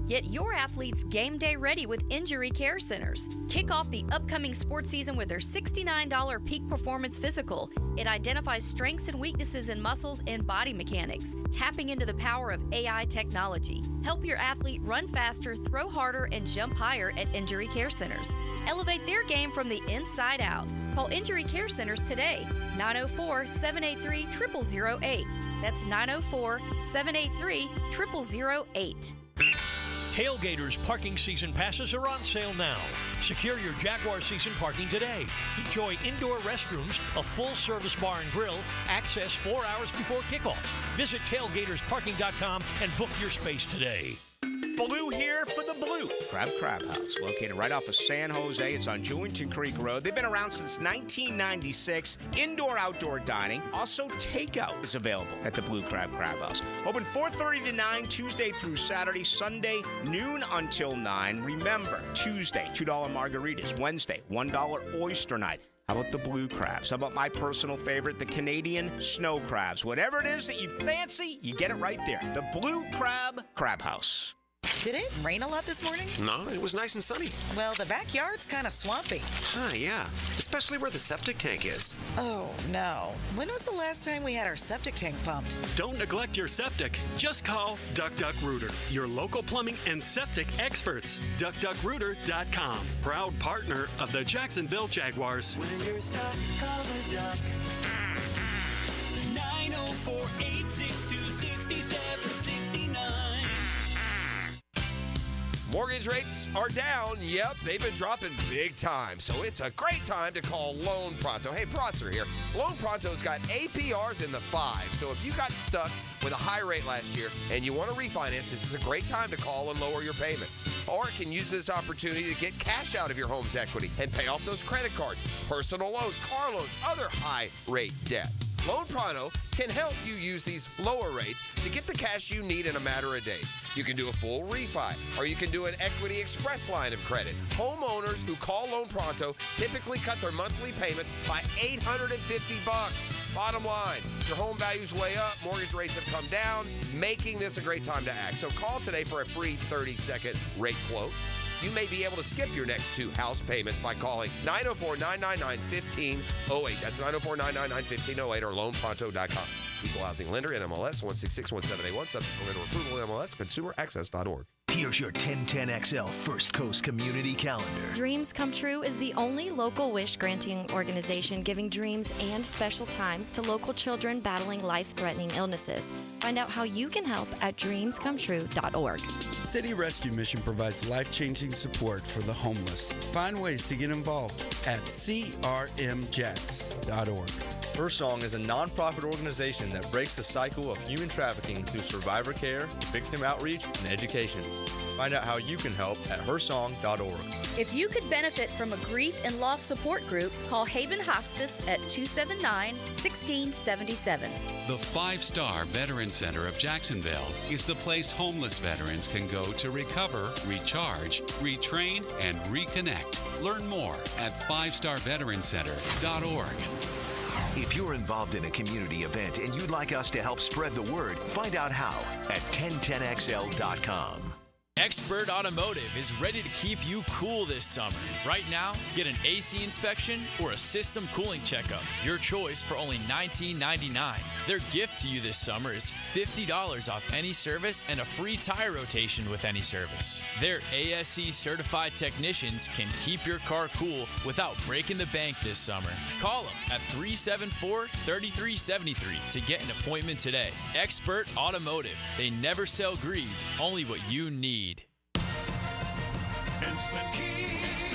Get your athletes game day ready with Injury Care Centers. Kick off the upcoming sports season with their $69 Peak Performance Physical. It identifies strengths and weaknesses in muscles and body mechanics, tapping into the power of AI technology. Help your athlete run faster, throw harder, and jump higher at Injury Care Centers. Elevate their game from the inside out. Call Injury Care Centers today, 904-783-0008. That's 904-783-0008. Tailgaters parking season passes are on sale now. Secure your Jaguar season parking today. Enjoy indoor restrooms, a full-service bar and grill, access 4 hours before kickoff. Visit tailgatersparking.com and book your space today. Ballou here for the Blue Crab House, located right off of San Jose. It's on Jewington Creek Road. They've been around since 1996. Indoor-outdoor dining. Also, takeout is available at the Blue Crab House. Open 4:30 to 9, Tuesday through Saturday. Sunday, noon until 9. Remember, Tuesday, $2 margaritas. Wednesday, $1 oyster night. How about the blue crabs? How about my personal favorite, the Canadian snow crabs? Whatever it is that you fancy, you get it right there. The Blue Crab House. Did it rain a lot this morning? No, it was nice and sunny. Well, the backyard's kind of swampy. Huh, yeah. Especially where the septic tank is. Oh, no. When was the last time we had our septic tank pumped? Don't neglect your septic. Just call Duck Duck Rooter, your local plumbing and septic experts. DuckDuckRooter.com. Proud partner of the Jacksonville Jaguars. When you're stuck, call the Duck. 904-862-6769. Mortgage rates are down. Yep, they've been dropping big time. So it's a great time to call Loan Pronto. Hey, Prosser here. Loan Pronto's got APRs in the 5. So if you got stuck with a high rate last year and you want to refinance, this is a great time to call and lower your payment. Or can use this opportunity to get cash out of your home's equity and pay off those credit cards, personal loans, car loans, other high rate debt. Loan Pronto can help you use these lower rates to get the cash you need in a matter of days. You can do a full refi, or you can do an Equity Express line of credit. Homeowners who call Loan Pronto typically cut their monthly payments by $850. Bottom line, your home value's way up, mortgage rates have come down, making this a great time to act. So call today for a free 30-second rate quote. You may be able to skip your next 2 house payments by calling 904-999-1508. That's 904-999-1508 or loanpronto.com. Equal housing lender, NMLS 1661781. Subject to approval, NMLS, consumeraccess.org. Here's your 1010XL First Coast Community Calendar. Dreams Come True is the only local wish-granting organization giving dreams and special times to local children battling life-threatening illnesses. Find out how you can help at dreamscometrue.org. City Rescue Mission provides life-changing support for the homeless. Find ways to get involved at crmjax.org. First Song is a nonprofit organization that breaks the cycle of human trafficking through survivor care, victim outreach, and education. Find out how you can help at hersong.org. If you could benefit from a grief and loss support group, call Haven Hospice at 279-1677. The 5-Star Veteran Center of Jacksonville is the place homeless veterans can go to recover, recharge, retrain, and reconnect. Learn more at 5starveterancenter.org. If you're involved in a community event and you'd like us to help spread the word, find out how at 1010xl.com. Expert Automotive is ready to keep you cool this summer. Right now, get an AC inspection or a system cooling checkup. Your choice for only $19.99. Their gift to you this summer is $50 off any service and a free tire rotation with any service. Their ASE certified technicians can keep your car cool without breaking the bank this summer. Call them at 374-3373 to get an appointment today. Expert Automotive. They never sell greed, only what you need. Instant Keys.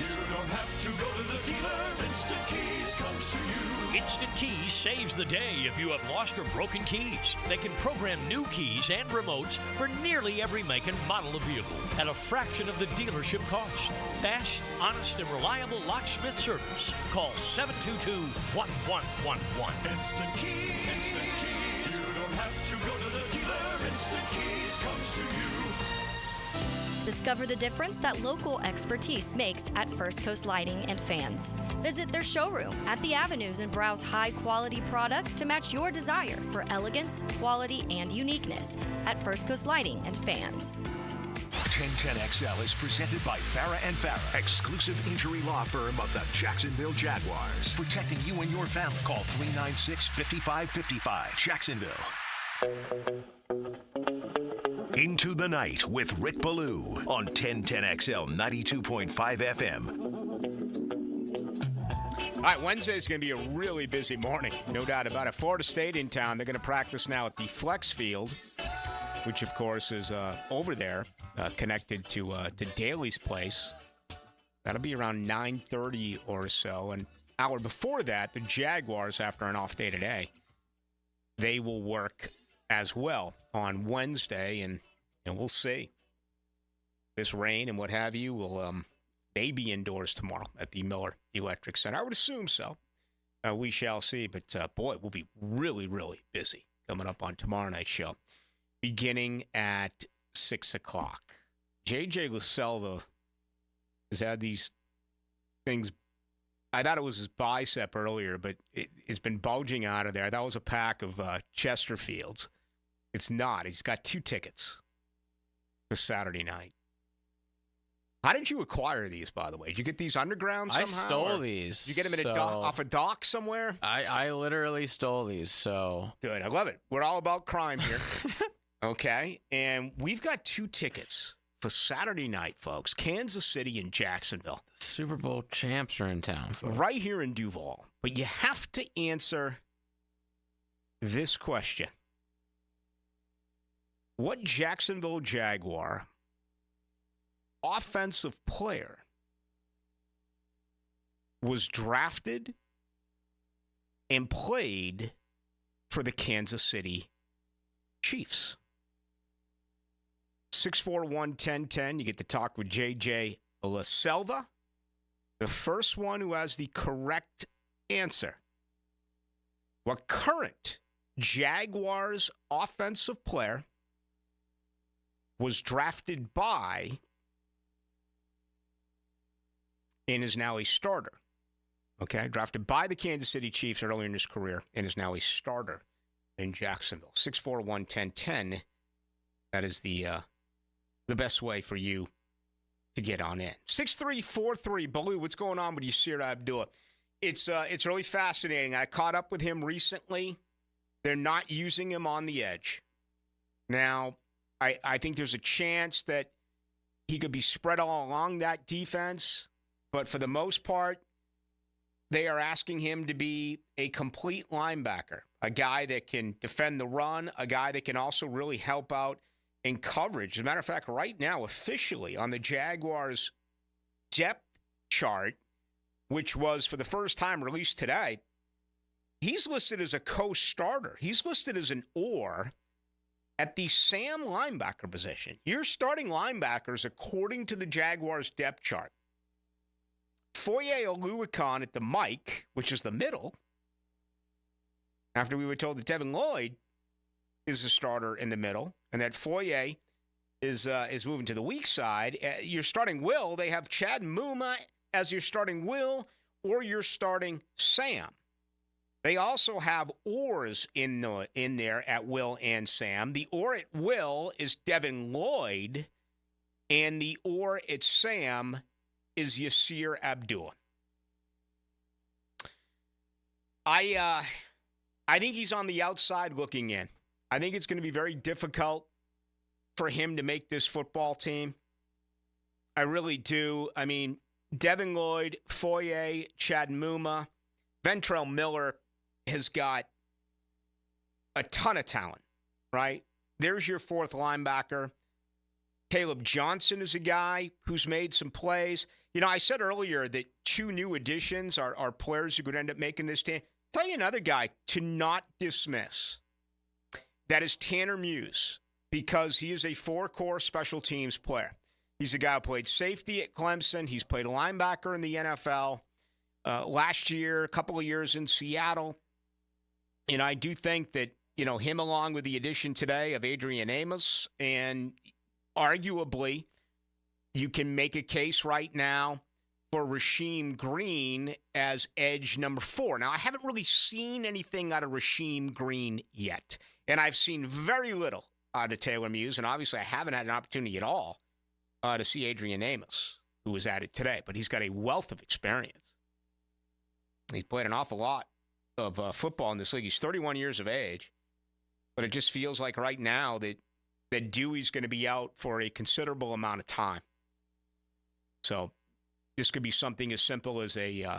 You don't have to go to the dealer. Instant Keys comes to you. Instant Keys saves the day if you have lost or broken keys. They can program new keys and remotes for nearly every make and model of vehicle at a fraction of the dealership cost. Fast, honest, and reliable locksmith service. Call 722-1111. Instant Keys. Instant Keys. You don't have to go to the dealer. Instant Keys comes to you. Discover the difference that local expertise makes at First Coast Lighting and Fans. Visit their showroom at the Avenues and browse high-quality products to match your desire for elegance, quality, and uniqueness at First Coast Lighting and Fans. 1010XL is presented by Farah & Farah, exclusive injury law firm of the Jacksonville Jaguars. Protecting you and your family. Call 396-5555. Jacksonville. Into the Night with Rick Ballou on 1010XL 92.5 FM. All right, Wednesday is going to be a really busy morning. No doubt about it. Florida State in town. They're going to practice now at the Flex Field, which, of course, is over there, connected to Daly's place. That'll be around 9:30 or so. An hour before that, the Jaguars, after an off day today, they will work as well on Wednesday, and we'll see. This rain and what have you will they be indoors tomorrow at the Miller Electric Center? I would assume so. We shall see. But, boy, we'll be really, really busy coming up on tomorrow night's show, beginning at 6 o'clock. J.J. LaSelva has had these things. I thought it was his bicep earlier, but it's been bulging out of there. That was a pack of Chesterfields. It's not. He's got 2 tickets for Saturday night. How did you acquire these, by the way? Did you get these underground somehow? I stole these. Did you get them in off a dock somewhere? I literally stole these, so. Good. I love it. We're all about crime here. Okay. And we've got 2 tickets for Saturday night, folks. Kansas City and Jacksonville. The Super Bowl champs are in town, folks. Right here in Duval. But you have to answer this question. What Jacksonville Jaguar offensive player was drafted and played for the Kansas City Chiefs? 641-1010. You get to talk with J.J. LaSelva. The first one who has the correct answer. What current Jaguars offensive player was drafted by and is now a starter? Okay, drafted by the Kansas City Chiefs earlier in his career and is now a starter in Jacksonville. 641-1010. That is the best way for you to get on in. 6343, Ballou, what's going on with Yasir Abdullah? It's really fascinating. I caught up with him recently. They're not using him on the edge. Now, I think there's a chance that he could be spread all along that defense, but for the most part, they are asking him to be a complete linebacker, a guy that can defend the run, a guy that can also really help out in coverage. As a matter of fact, right now, officially on the Jaguars depth chart, which was for the first time released today, he's listed as a co-starter. He's listed as an or at the Sam linebacker position. Your starting linebackers, according to the Jaguars depth chart, Foye Oluokun at the Mike, which is the middle, after we were told that Devin Lloyd is the starter in the middle, and that Foye is moving to the weak side. You're starting Will. They have Chad Muma as your starting Will, or you're starting Sam. They also have Orrs in there at Will and Sam. The Orr at Will is Devin Lloyd, and the Orr at Sam is Yasir Abdullah. I think he's on the outside looking in. I think it's going to be very difficult for him to make this football team. I really do. I mean, Devin Lloyd, Foye, Chad Muma, Ventrell Miller has got a ton of talent, right? There's your fourth linebacker. Caleb Johnson is a guy who's made some plays. You know, I said earlier that two new additions are players who could end up making this team. I'll tell you another guy to not dismiss. That is Tanner Muse, because he is a four-core special teams player. He's a guy who played safety at Clemson. He's played linebacker in the NFL. Last year, a couple of years in Seattle. And I do think that, you know, him along with the addition today of Adrian Amos, and arguably you can make a case right now for Rasheem Green as edge number 4. Now, I haven't really seen anything out of Rasheem Green yet. And I've seen very little out of Taylor Muse. And obviously I haven't had an opportunity at all to see Adrian Amos, who was at it today. But he's got a wealth of experience. He's played an awful lot of football in this league. He's 31 years of age. But it just feels like right now that Dewey's going to be out for a considerable amount of time. So this could be something as simple as a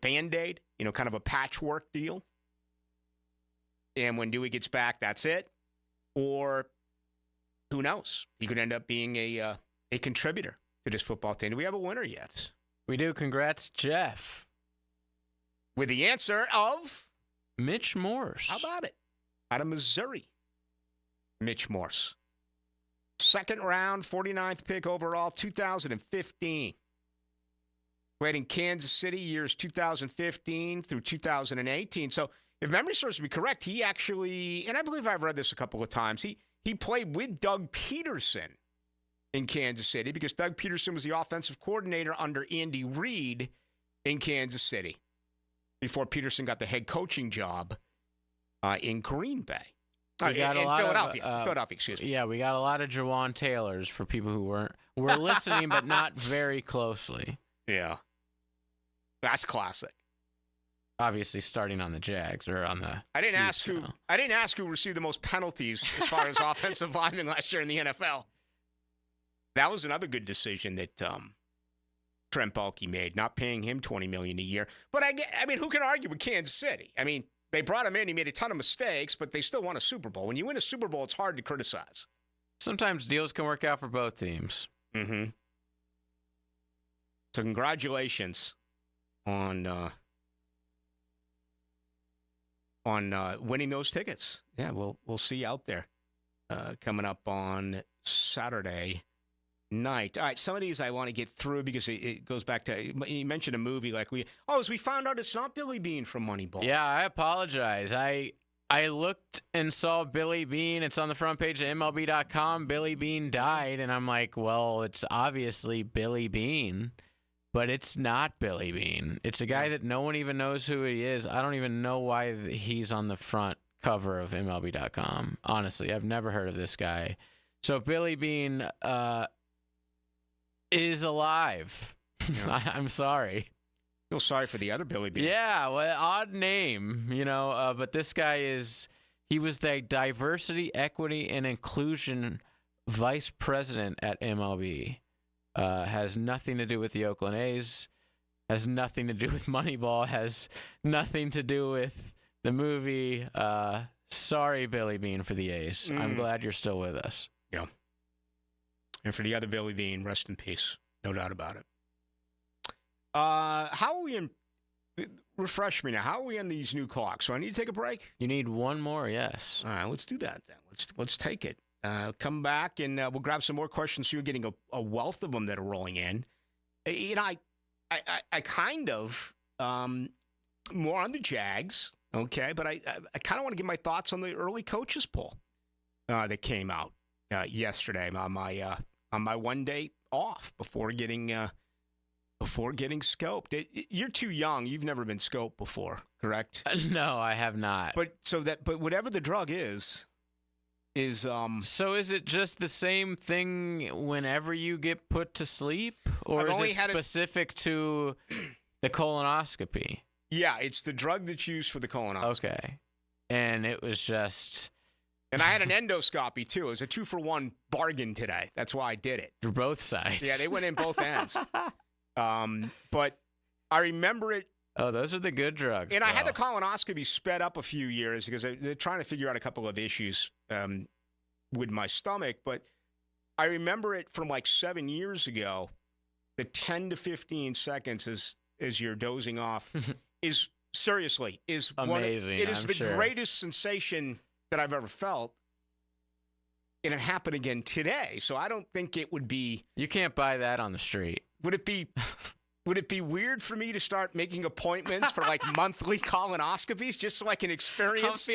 Band-Aid, you know, kind of a patchwork deal. And when Dewey gets back, that's it. Or who knows? He could end up being a contributor to this football team. Do we have a winner yet? We do. Congrats, Jeff. With the answer of Mitch Morse. How about it? Out of Missouri. Mitch Morse. Second round, 49th pick overall, 2015. Played in Kansas City years 2015 through 2018. So if memory serves me correct, he actually, and I believe I've read this a couple of times, he played with Doug Peterson in Kansas City because Doug Peterson was the offensive coordinator under Andy Reid in Kansas City before Peterson got the head coaching job in Green Bay. In Philadelphia. Philadelphia, excuse me. Yeah, we got a lot of Jawan Taylors for people who were listening, but not very closely. Yeah. That's classic. Obviously, starting on the Jags or on the. I didn't ask who received the most penalties as far as offensive linemen last year in the NFL. That was another good decision that Trent Baalke made, not paying him $20 million a year. But I mean, who can argue with Kansas City? I mean, they brought him in. He made a ton of mistakes, but they still won a Super Bowl. When you win a Super Bowl, it's hard to criticize. Sometimes deals can work out for both teams. Mm-hmm. So congratulations on winning those tickets. Yeah, we'll see you out there coming up on Saturday night. All right, some of these I want to get through because it goes back to, you mentioned a movie like as we found out it's not Billy Bean from Moneyball. Yeah, I apologize. I looked and saw Billy Bean. It's on the front page of MLB.com. Billy Bean died, and I'm like, well, it's obviously Billy Bean. But it's not Billy Bean. It's a guy that no one even knows who he is. I don't even know why he's on the front cover of MLB.com. Honestly, I've never heard of this guy. So Billy Bean is alive. Yeah. I'm sorry. Feel sorry for the other Billy Bean. Yeah, well, odd name, but this guy he was the diversity, equity, and inclusion vice president at MLB. Has nothing to do with the Oakland A's, has nothing to do with Moneyball, has nothing to do with the movie. Sorry, Billy Bean, for the A's. I'm glad you're still with us. Yeah. And for the other Billy Bean, rest in peace. No doubt about it. How are we refresh me now. How are we on these new clocks? So I need to take a break? You need one more, yes. All right, let's do that then. Let's take it. Come back, and we'll grab some more questions. You're getting a wealth of them that are rolling in. I kind of more on the Jags, okay, but I kind of want to give my thoughts on the early coaches poll that came out yesterday on my 1 day off before getting scoped. You're too young. You've never been scoped before, correct? No, I have not. But whatever the drug is. So is it just the same thing whenever you get put to sleep, or is it specific to the colonoscopy? Yeah, it's the drug that's used for the colonoscopy. Okay, and it was just. And I had an endoscopy too. It was a 2-for-1 bargain today. That's why I did it. For both sides. Yeah, they went in both ends. But I remember it. Oh, those are the good drugs. And I had the colonoscopy sped up a few years because they're trying to figure out a couple of issues with my stomach. But I remember it from like 7 years ago. The 10 to 15 seconds as you're dozing off is seriously amazing. It is the greatest sensation that I've ever felt. And it happened again today. So I don't think it would be. You can't buy that on the street. Would it be weird for me to start making appointments for like monthly colonoscopies just so I can experience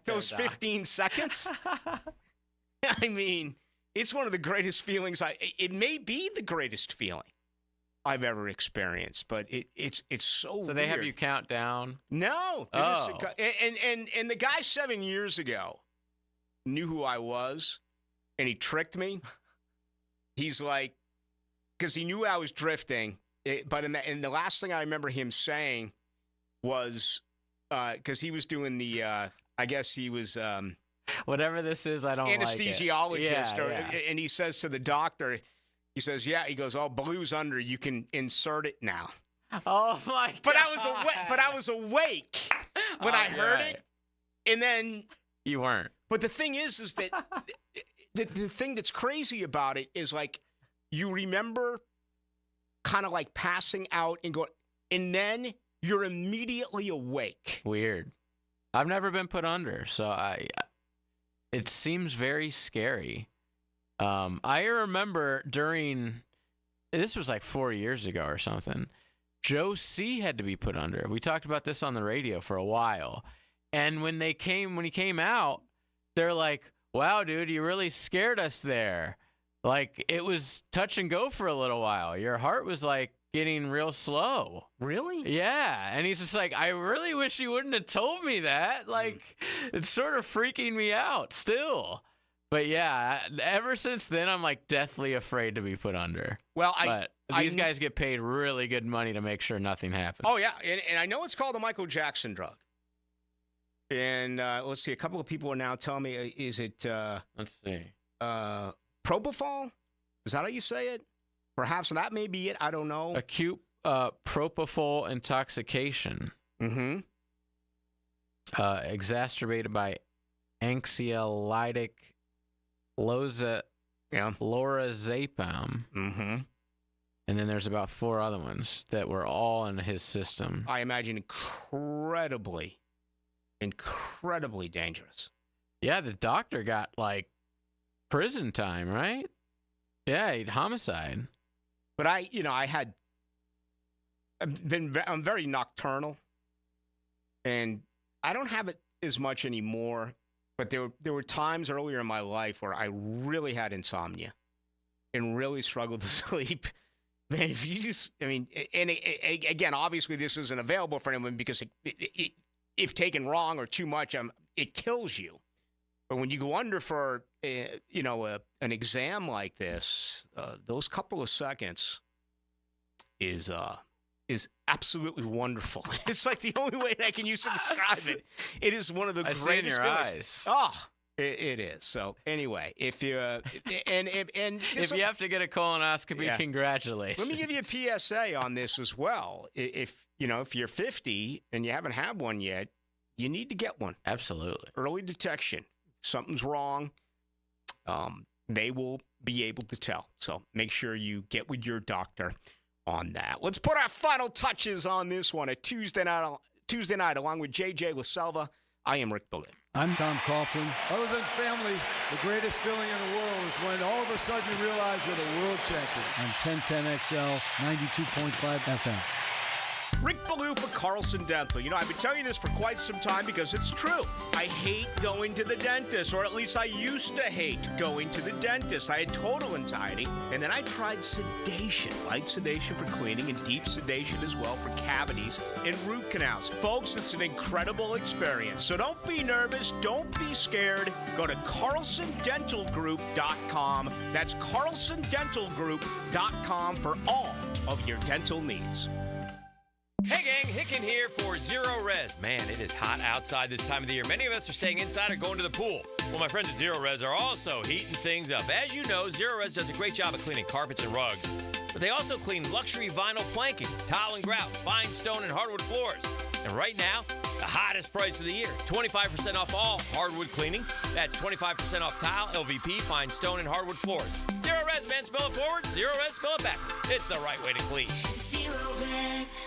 those 15 seconds? I mean, it's one of the greatest feelings. It may be the greatest feeling I've ever experienced, but it's so weird. So they have you count down? No. And the guy 7 years ago knew who I was, and he tricked me. He's like, because he knew I was drifting. But in the last thing I remember him saying was, because he was doing the, I guess he was whatever this is, I don't anesthesiologist, like it. Yeah. And he says to the doctor, he says, "Yeah." He goes, "Oh, Ballou's under. You can insert it now." Oh my God! But I was awake when I heard it, and then you weren't. But the thing is that the thing that's crazy about it is like you remember. Kind of like passing out and going, and then you're immediately awake. Weird. I've never been put under, so it seems very scary. I remember this was like 4 years ago or something, Joe C had to be put under. We talked about this on the radio for a while. And when he came out, they're like, "Wow, dude, you really scared us there." Like, it was touch and go for a little while. Your heart was, like, getting real slow. Really? Yeah. And he's just like, I really wish you wouldn't have told me that. Like, it's sort of freaking me out still. But, yeah, ever since then, I'm, like, deathly afraid to be put under. Well, these guys get paid really good money to make sure nothing happens. Oh, yeah. And I know it's called the Michael Jackson drug. And let's see. A couple of people are now telling me, is it... let's see. Propofol? Is that how you say it? Perhaps that may be it. I don't know. Acute propofol intoxication. Mm-hmm. Exacerbated by anxiolytic lorazepam. Mm-hmm. And then there's about 4 other ones that were all in his system. I imagine incredibly dangerous. Yeah, the doctor got, like, prison time, right? Yeah, homicide. But I'm very nocturnal, and I don't have it as much anymore. But there were times earlier in my life where I really had insomnia and really struggled to sleep. Man, if you just, again, obviously this isn't available for anyone because if taken wrong or too much, it kills you. But when you go under for an exam like this, those couple of seconds is absolutely wonderful. It's like the only way that I can use to describe it. It is one of the greatest feelings. Eyes. Oh, it is. So anyway, if you if you have to get a colonoscopy, congratulations. Let me give you a PSA on this as well. If you're 50 and you haven't had one yet, you need to get one. Absolutely. Early detection. Something's wrong, they will be able to tell. So make sure you get with your doctor. on that. Let's put our final touches on this one. A Tuesday night, along with J.J. LaSelva. I am Rick Ballou. I'm Tom Carlson. Other than family, the greatest feeling in the world is when all of a sudden you realize you're the world champion. On 1010XL, 92.5 FM. Rick Ballou for Carlson Dental. You know, I've been telling you this for quite some time because it's true. I hate going to the dentist, or at least I used to hate going to the dentist. I had total anxiety, and then I tried sedation, light sedation for cleaning and deep sedation as well for cavities and root canals. Folks, it's an incredible experience. So don't be nervous. Don't be scared. Go to carlsondentalgroup.com. That's carlsondentalgroup.com for all of your dental needs. Hey gang, Hicken here for Zero Res. Man, it is hot outside this time of the year. Many of us are staying inside or going to the pool. Well, my friends at Zero Res are also heating things up. As you know, Zero Res does a great job of cleaning carpets and rugs, but they also clean luxury vinyl planking, tile and grout, fine stone and hardwood floors. And right now, the hottest price of the year, 25% off all hardwood cleaning. That's 25% off tile, LVP, fine stone, and hardwood floors. Zero Res, man, spell it forward. Zero Res, spell it back. It's the right way to clean. Zero Res.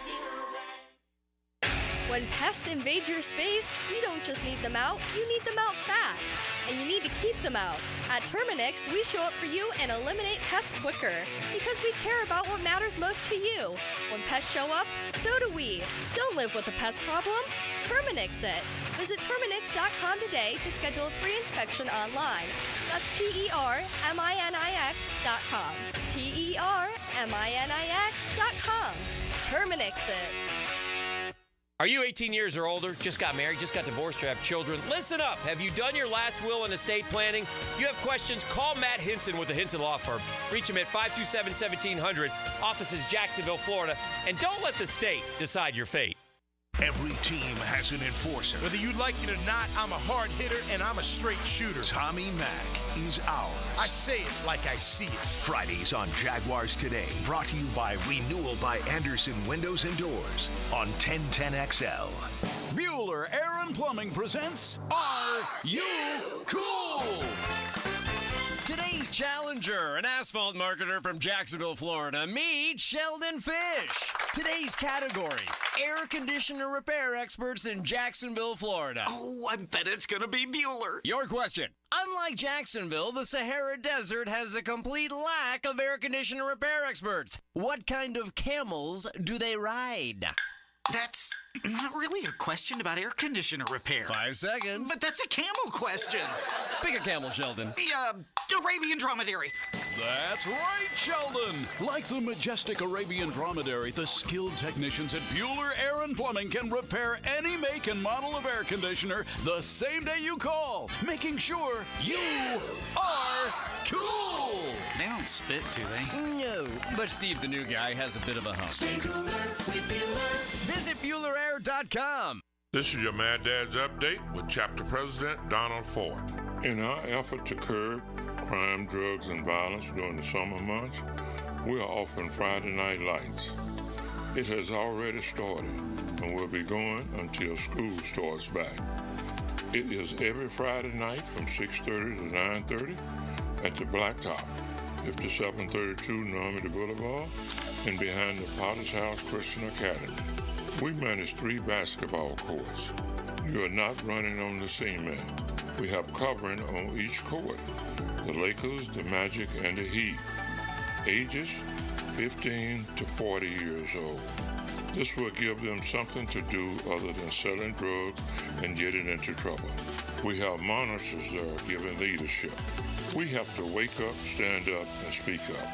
When pests invade your space, you don't just need them out, you need them out fast. And you need to keep them out. At Terminix, we show up for you and eliminate pests quicker. Because we care about what matters most to you. When pests show up, so do we. Don't live with a pest problem. Terminix it. Visit Terminix.com today to schedule a free inspection online. That's TERMINIX.com. TERMINIX.com. Terminix it. Are you 18 years or older, just got married, just got divorced, or have children? Listen up. Have you done your last will and estate planning? If you have questions, call Matt Hinson with the Hinson Law Firm. Reach him at 527-1700. Office is Jacksonville, Florida. And don't let the state decide your fate. Every team has an enforcer. Whether you like it or not, I'm a hard hitter and I'm a straight shooter. Tommy Mack is ours. I say it like I see it. Fridays on Jaguars Today. Brought to you by Renewal by Anderson Windows and Doors on 1010XL. Bueller Air and Plumbing presents Are You Cool? Today's challenger, an asphalt marketer from Jacksonville, Florida. Meet Sheldon Fish. Today's category, air conditioner repair experts in Jacksonville, Florida. Oh, I bet it's going to be Bueller. Your question. Unlike Jacksonville, the Sahara Desert has a complete lack of air conditioner repair experts. What kind of camels do they ride? That's not really a question about air conditioner repair. 5 seconds. But that's a camel question. Pick a camel, Sheldon. Arabian dromedary. That's right, Sheldon. Like the majestic Arabian dromedary, the skilled technicians at Bueller Air and Plumbing can repair any make and model of air conditioner the same day you call, making sure you are cool. They don't spit, do they? No, but Steve, the new guy, has a bit of a hump. Stay cooler with Bueller. Visit BuellerAir.com. This is your Mad Dad's Update with Chapter President Donald Ford. In our effort to curb crime, drugs, and violence during the summer months, we are offering Friday Night Lights. It has already started and will be going until school starts back. It is every Friday night from 6:30 to 9:30 at the Blacktop, 5732 Normandy Boulevard, and behind the Potter's House Christian Academy. We manage 3 basketball courts. You are not running on the cement. We have covering on each court. The Lakers, the Magic, and the Heat. Ages 15 to 40 years old. This will give them something to do other than selling drugs and getting into trouble. We have monitors there giving leadership. We have to wake up, stand up, and speak up.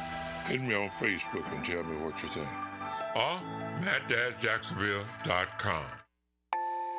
Hit me on Facebook and tell me what you think. Or MattDadJacksonville.com.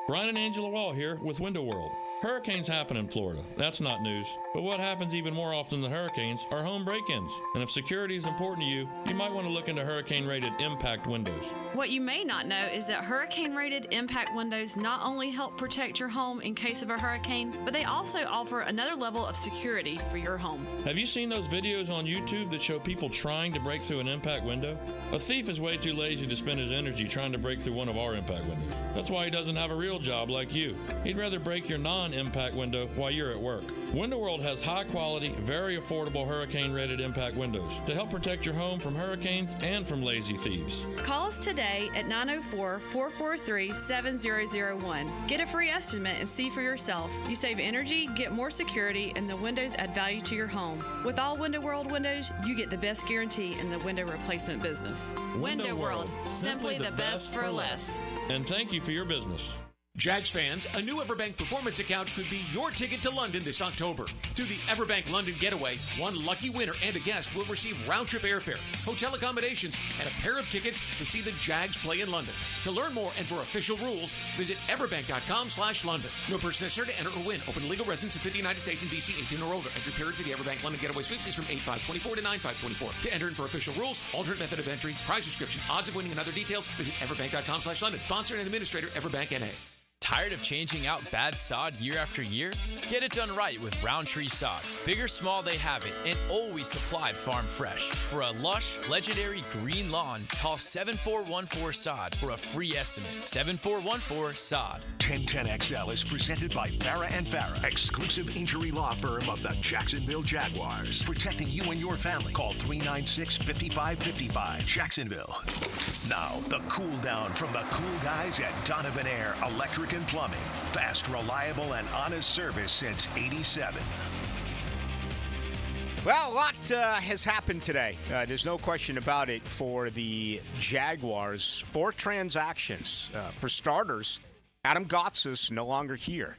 Brian and Angela Wall here with Window World. Hurricanes happen in Florida. That's not news. But what happens even more often than hurricanes are home break-ins. And if security is important to you, you might want to look into hurricane-rated impact windows. What you may not know is that hurricane-rated impact windows not only help protect your home in case of a hurricane, but they also offer another level of security for your home. Have you seen those videos on YouTube that show people trying to break through an impact window? A thief is way too lazy to spend his energy trying to break through one of our impact windows. That's why he doesn't have a real job like you. He'd rather break your non impact window while you're at work. Window World has high-quality, very affordable hurricane-rated impact windows to help protect your home from hurricanes and from lazy thieves. Call us today at 904-443-7001. Get a free estimate and see for yourself. You save energy, get more security, and the windows add value to your home. With all Window World windows, you get the best guarantee in the window replacement business. Window World, simply the best for less. And thank you for your business. Jags fans, a new Everbank Performance account could be your ticket to London this October. Through the Everbank London Getaway, one lucky winner and a guest will receive round-trip airfare, hotel accommodations, and a pair of tickets to see the Jags play in London. To learn more and for official rules, visit everbank.com/London. No person necessary to enter or win. Open to legal residents of 50 United States and D.C. 18 or older. Entry period for the Everbank London Getaway Sweeps is from 8/5/24 to 9/5/24. To enter and for official rules, alternate method of entry, prize description, odds of winning, and other details, visit everbank.com/London. Sponsor and administrator, Everbank N.A. Tired of changing out bad sod year after year? Get it done right with Roundtree Sod. Big or small, they have it, and always supplied farm fresh. For a lush, legendary green lawn, call 7414-SOD for a free estimate. 7414-SOD. 1010XL is presented by Farah & Farah, exclusive injury law firm of the Jacksonville Jaguars. Protecting you and your family. Call 396-5555, Jacksonville. Now, the cool down from the cool guys at Donovan Air Electric and Plumbing. Fast, reliable, and honest service since '87. Well, a lot has happened today. There's no question about it for the Jaguars. 4 transactions. For starters, Adam Gotsis no longer here.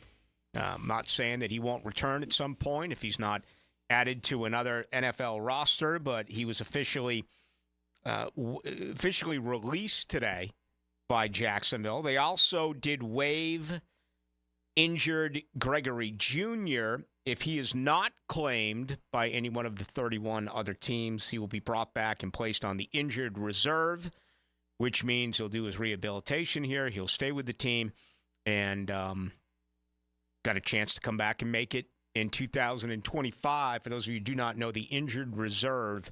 I'm not saying that he won't return at some point if he's not added to another NFL roster, but he was officially released today by Jacksonville. They also did waive injured Gregory Jr. If he is not claimed by any one of the 31 other teams, he will be brought back and placed on the injured reserve, which means he'll do his rehabilitation here. He'll stay with the team and got a chance to come back and make it in 2025. For those of you who do not know, the injured reserve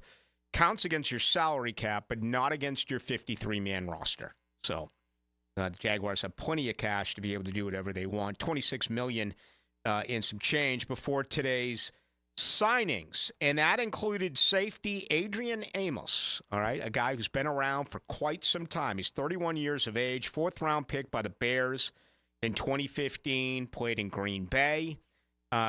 counts against your salary cap, but not against your 53-man roster. So the Jaguars have plenty of cash to be able to do whatever they want. $26 million in some change before today's signings. And that included safety Adrian Amos, all right, a guy who's been around for quite some time. He's 31 years of age, 4th-round pick by the Bears in 2015, played in Green Bay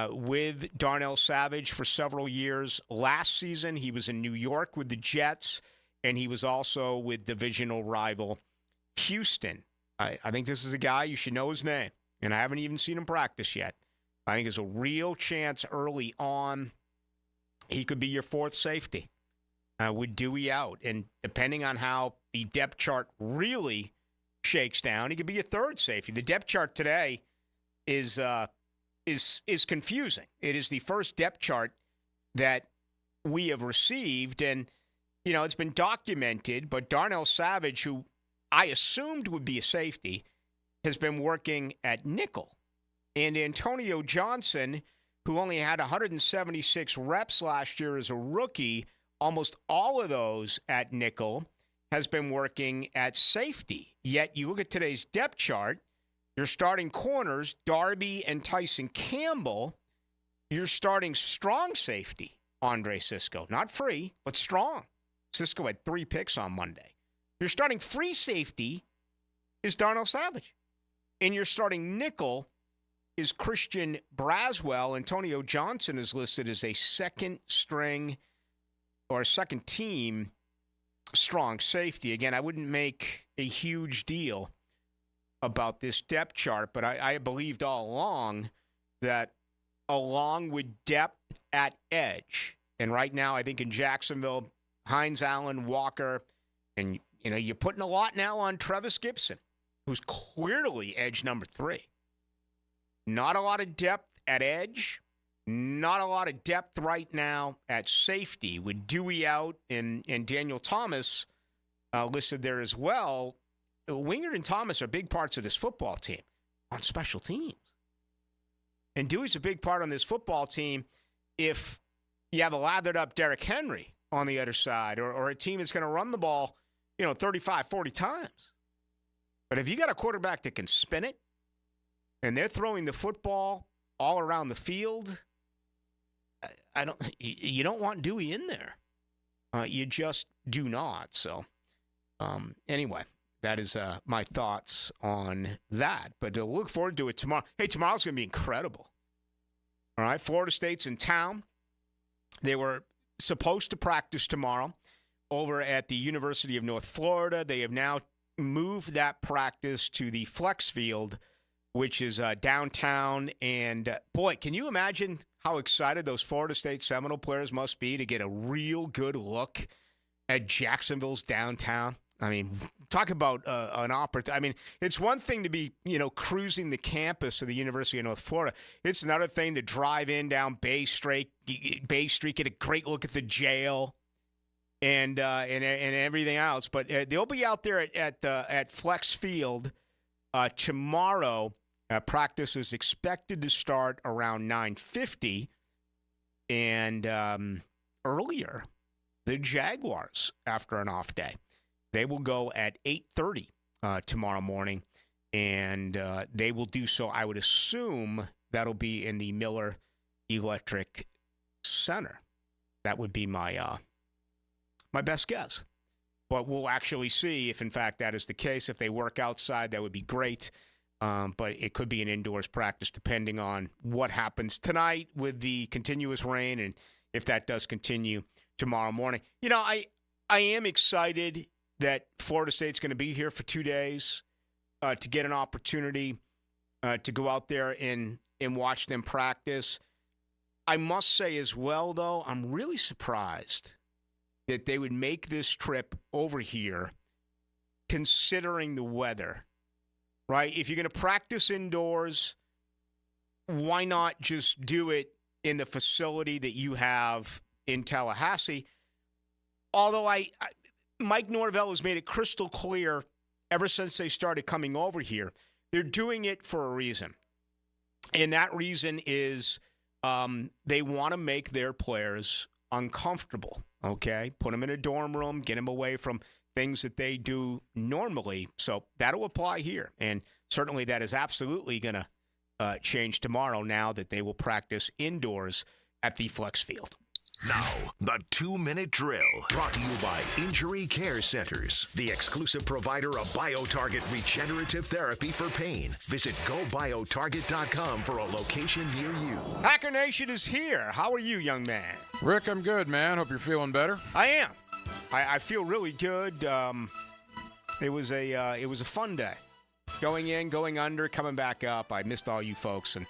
with Darnell Savage for several years. Last season, he was in New York with the Jets, and he was also with divisional rival Houston. I think this is a guy, you should know his name, and I haven't even seen him practice yet. I think there's a real chance early on he could be your 4th safety with Dewey out. And depending on how the depth chart really shakes down, he could be a 3rd safety. The depth chart today is confusing. It is the first depth chart that we have received, and it's been documented, but Darnell Savage, who I assumed would be a safety, has been working at nickel. And Antonio Johnson, who only had 176 reps last year as a rookie, almost all of those at nickel, has been working at safety. Yet you look at today's depth chart, your starting corners, Darby and Tyson Campbell, your starting strong safety, Andre Cisco. Not free, but strong. Cisco had 3 picks on Monday. Your starting free safety is Darnell Savage. And your starting nickel is Christian Braswell. Antonio Johnson is listed as a second string or a second team strong safety. Again, I wouldn't make a huge deal about this depth chart, but I believed all along that along with depth at edge, and right now I think in Jacksonville, Hines Allen, Walker, and you're putting a lot now on Trevis Gibson, who's clearly edge number 3. Not a lot of depth at edge. Not a lot of depth right now at safety with Dewey out and Daniel Thomas listed there as well. Wingard and Thomas are big parts of this football team on special teams. And Dewey's a big part on this football team if you have a lathered up Derrick Henry on the other side or a team that's going to run the ball 35, 40 times. But if you got a quarterback that can spin it, and they're throwing the football all around the field. You don't want Dewey in there. You just do not. So, anyway, that is my thoughts on that. But we'll look forward to it tomorrow. Hey, tomorrow's going to be incredible. All right, Florida State's in town. They were supposed to practice tomorrow over at the University of North Florida. They have now moved that practice to the Flex Field, which is downtown. And, boy, can you imagine how excited those Florida State Seminole players must be to get a real good look at Jacksonville's downtown? I mean, talk about an opportunity. I mean, it's one thing to be, cruising the campus of the University of North Florida. It's another thing to drive in down Bay Street, get a great look at the jail and everything else. But they'll be out there at Flex Field tomorrow. Practice is expected to start around 9:50, and earlier, the Jaguars, after an off day, they will go at 8:30 tomorrow morning, and they will do so, I would assume, that'll be in the Miller Electric Center. That would be my best guess. But we'll actually see if, in fact, that is the case. If they work outside, that would be great. But it could be an indoors practice depending on what happens tonight with the continuous rain and if that does continue tomorrow morning. I am excited that Florida State's going to be here for 2 days to get an opportunity to go out there and watch them practice. I must say as well, though, I'm really surprised that they would make this trip over here considering the weather. Right? If you're going to practice indoors, why not just do it in the facility that you have in Tallahassee? Although Mike Norvell has made it crystal clear ever since they started coming over here, they're doing it for a reason. And that reason is they want to make their players uncomfortable, okay? Put them in a dorm room, get them away from things that they do normally. So that'll apply here. And certainly that is absolutely going to change tomorrow now that they will practice indoors at the Flex Field. Now, the 2-minute drill, brought to you by Injury Care Centers, the exclusive provider of BioTarget regenerative therapy for pain. Visit GoBioTarget.com for a location near you. Hacker Nation is here. How are you, young man? Rick, I'm good, man. Hope you're feeling better. I am. I feel really good. It was a fun day. Going in, going under, coming back up. I missed all you folks and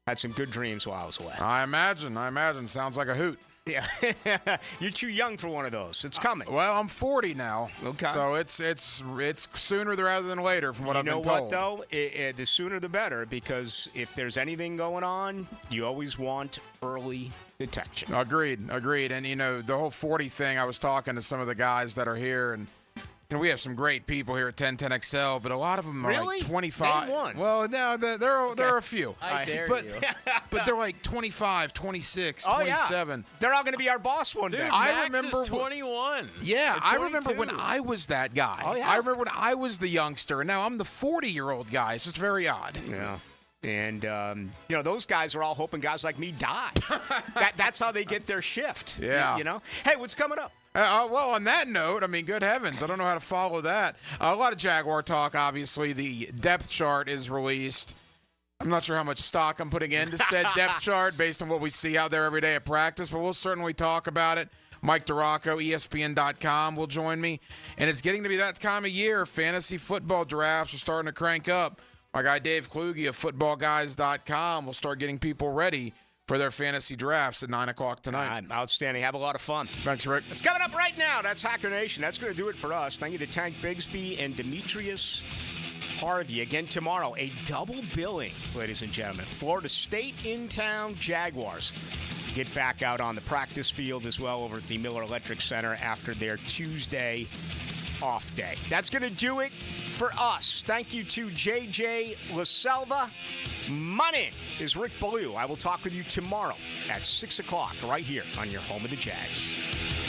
had some good dreams while I was away. I imagine. Sounds like a hoot. Yeah. You're too young for one of those. It's coming. Well, I'm 40 now. Okay. So it's sooner rather than later from what I've been told. You know what, though? The sooner the better, because if there's anything going on, you always want early detection. Agreed. And, the whole 40 thing, I was talking to some of the guys that are here, and we have some great people here at 1010XL, but a lot of them are like 25. Name one. Well, no, there are a few. I dare you. But they're like 25, 26, 27. Yeah. They're all going to be our boss one day. I remember 21. Yeah, I remember when I was that guy. Oh, yeah. I remember when I was the youngster, and now I'm the 40-year-old guy. It's just very odd. Yeah. And, those guys are all hoping guys like me die. That's how they get their shift. Yeah. Hey, what's coming up? Well, on that note, good heavens. I don't know how to follow that. A lot of Jaguar talk, obviously. The depth chart is released. I'm not sure how much stock I'm putting into said depth chart based on what we see out there every day at practice, but we'll certainly talk about it. Mike DeRocco, ESPN.com, will join me. And it's getting to be that time of year. Fantasy football drafts are starting to crank up. My guy Dave Kluge of footballguys.com will start getting people ready for their fantasy drafts at 9 o'clock tonight. Outstanding. Have a lot of fun. Thanks, Rick. It's coming up right now. That's Hacker Nation. That's going to do it for us. Thank you to Tank Bigsby and Demetrius Harvey. Again tomorrow, a double billing, ladies and gentlemen. Florida State in town, Jaguars get back out on the practice field as well over at the Miller Electric Center after their Tuesday off day. That's going to do it for us. Thank you to JJ LaSelva. My name is Rick Ballou. I will talk with you tomorrow at 6 o'clock right here on your home of the Jags.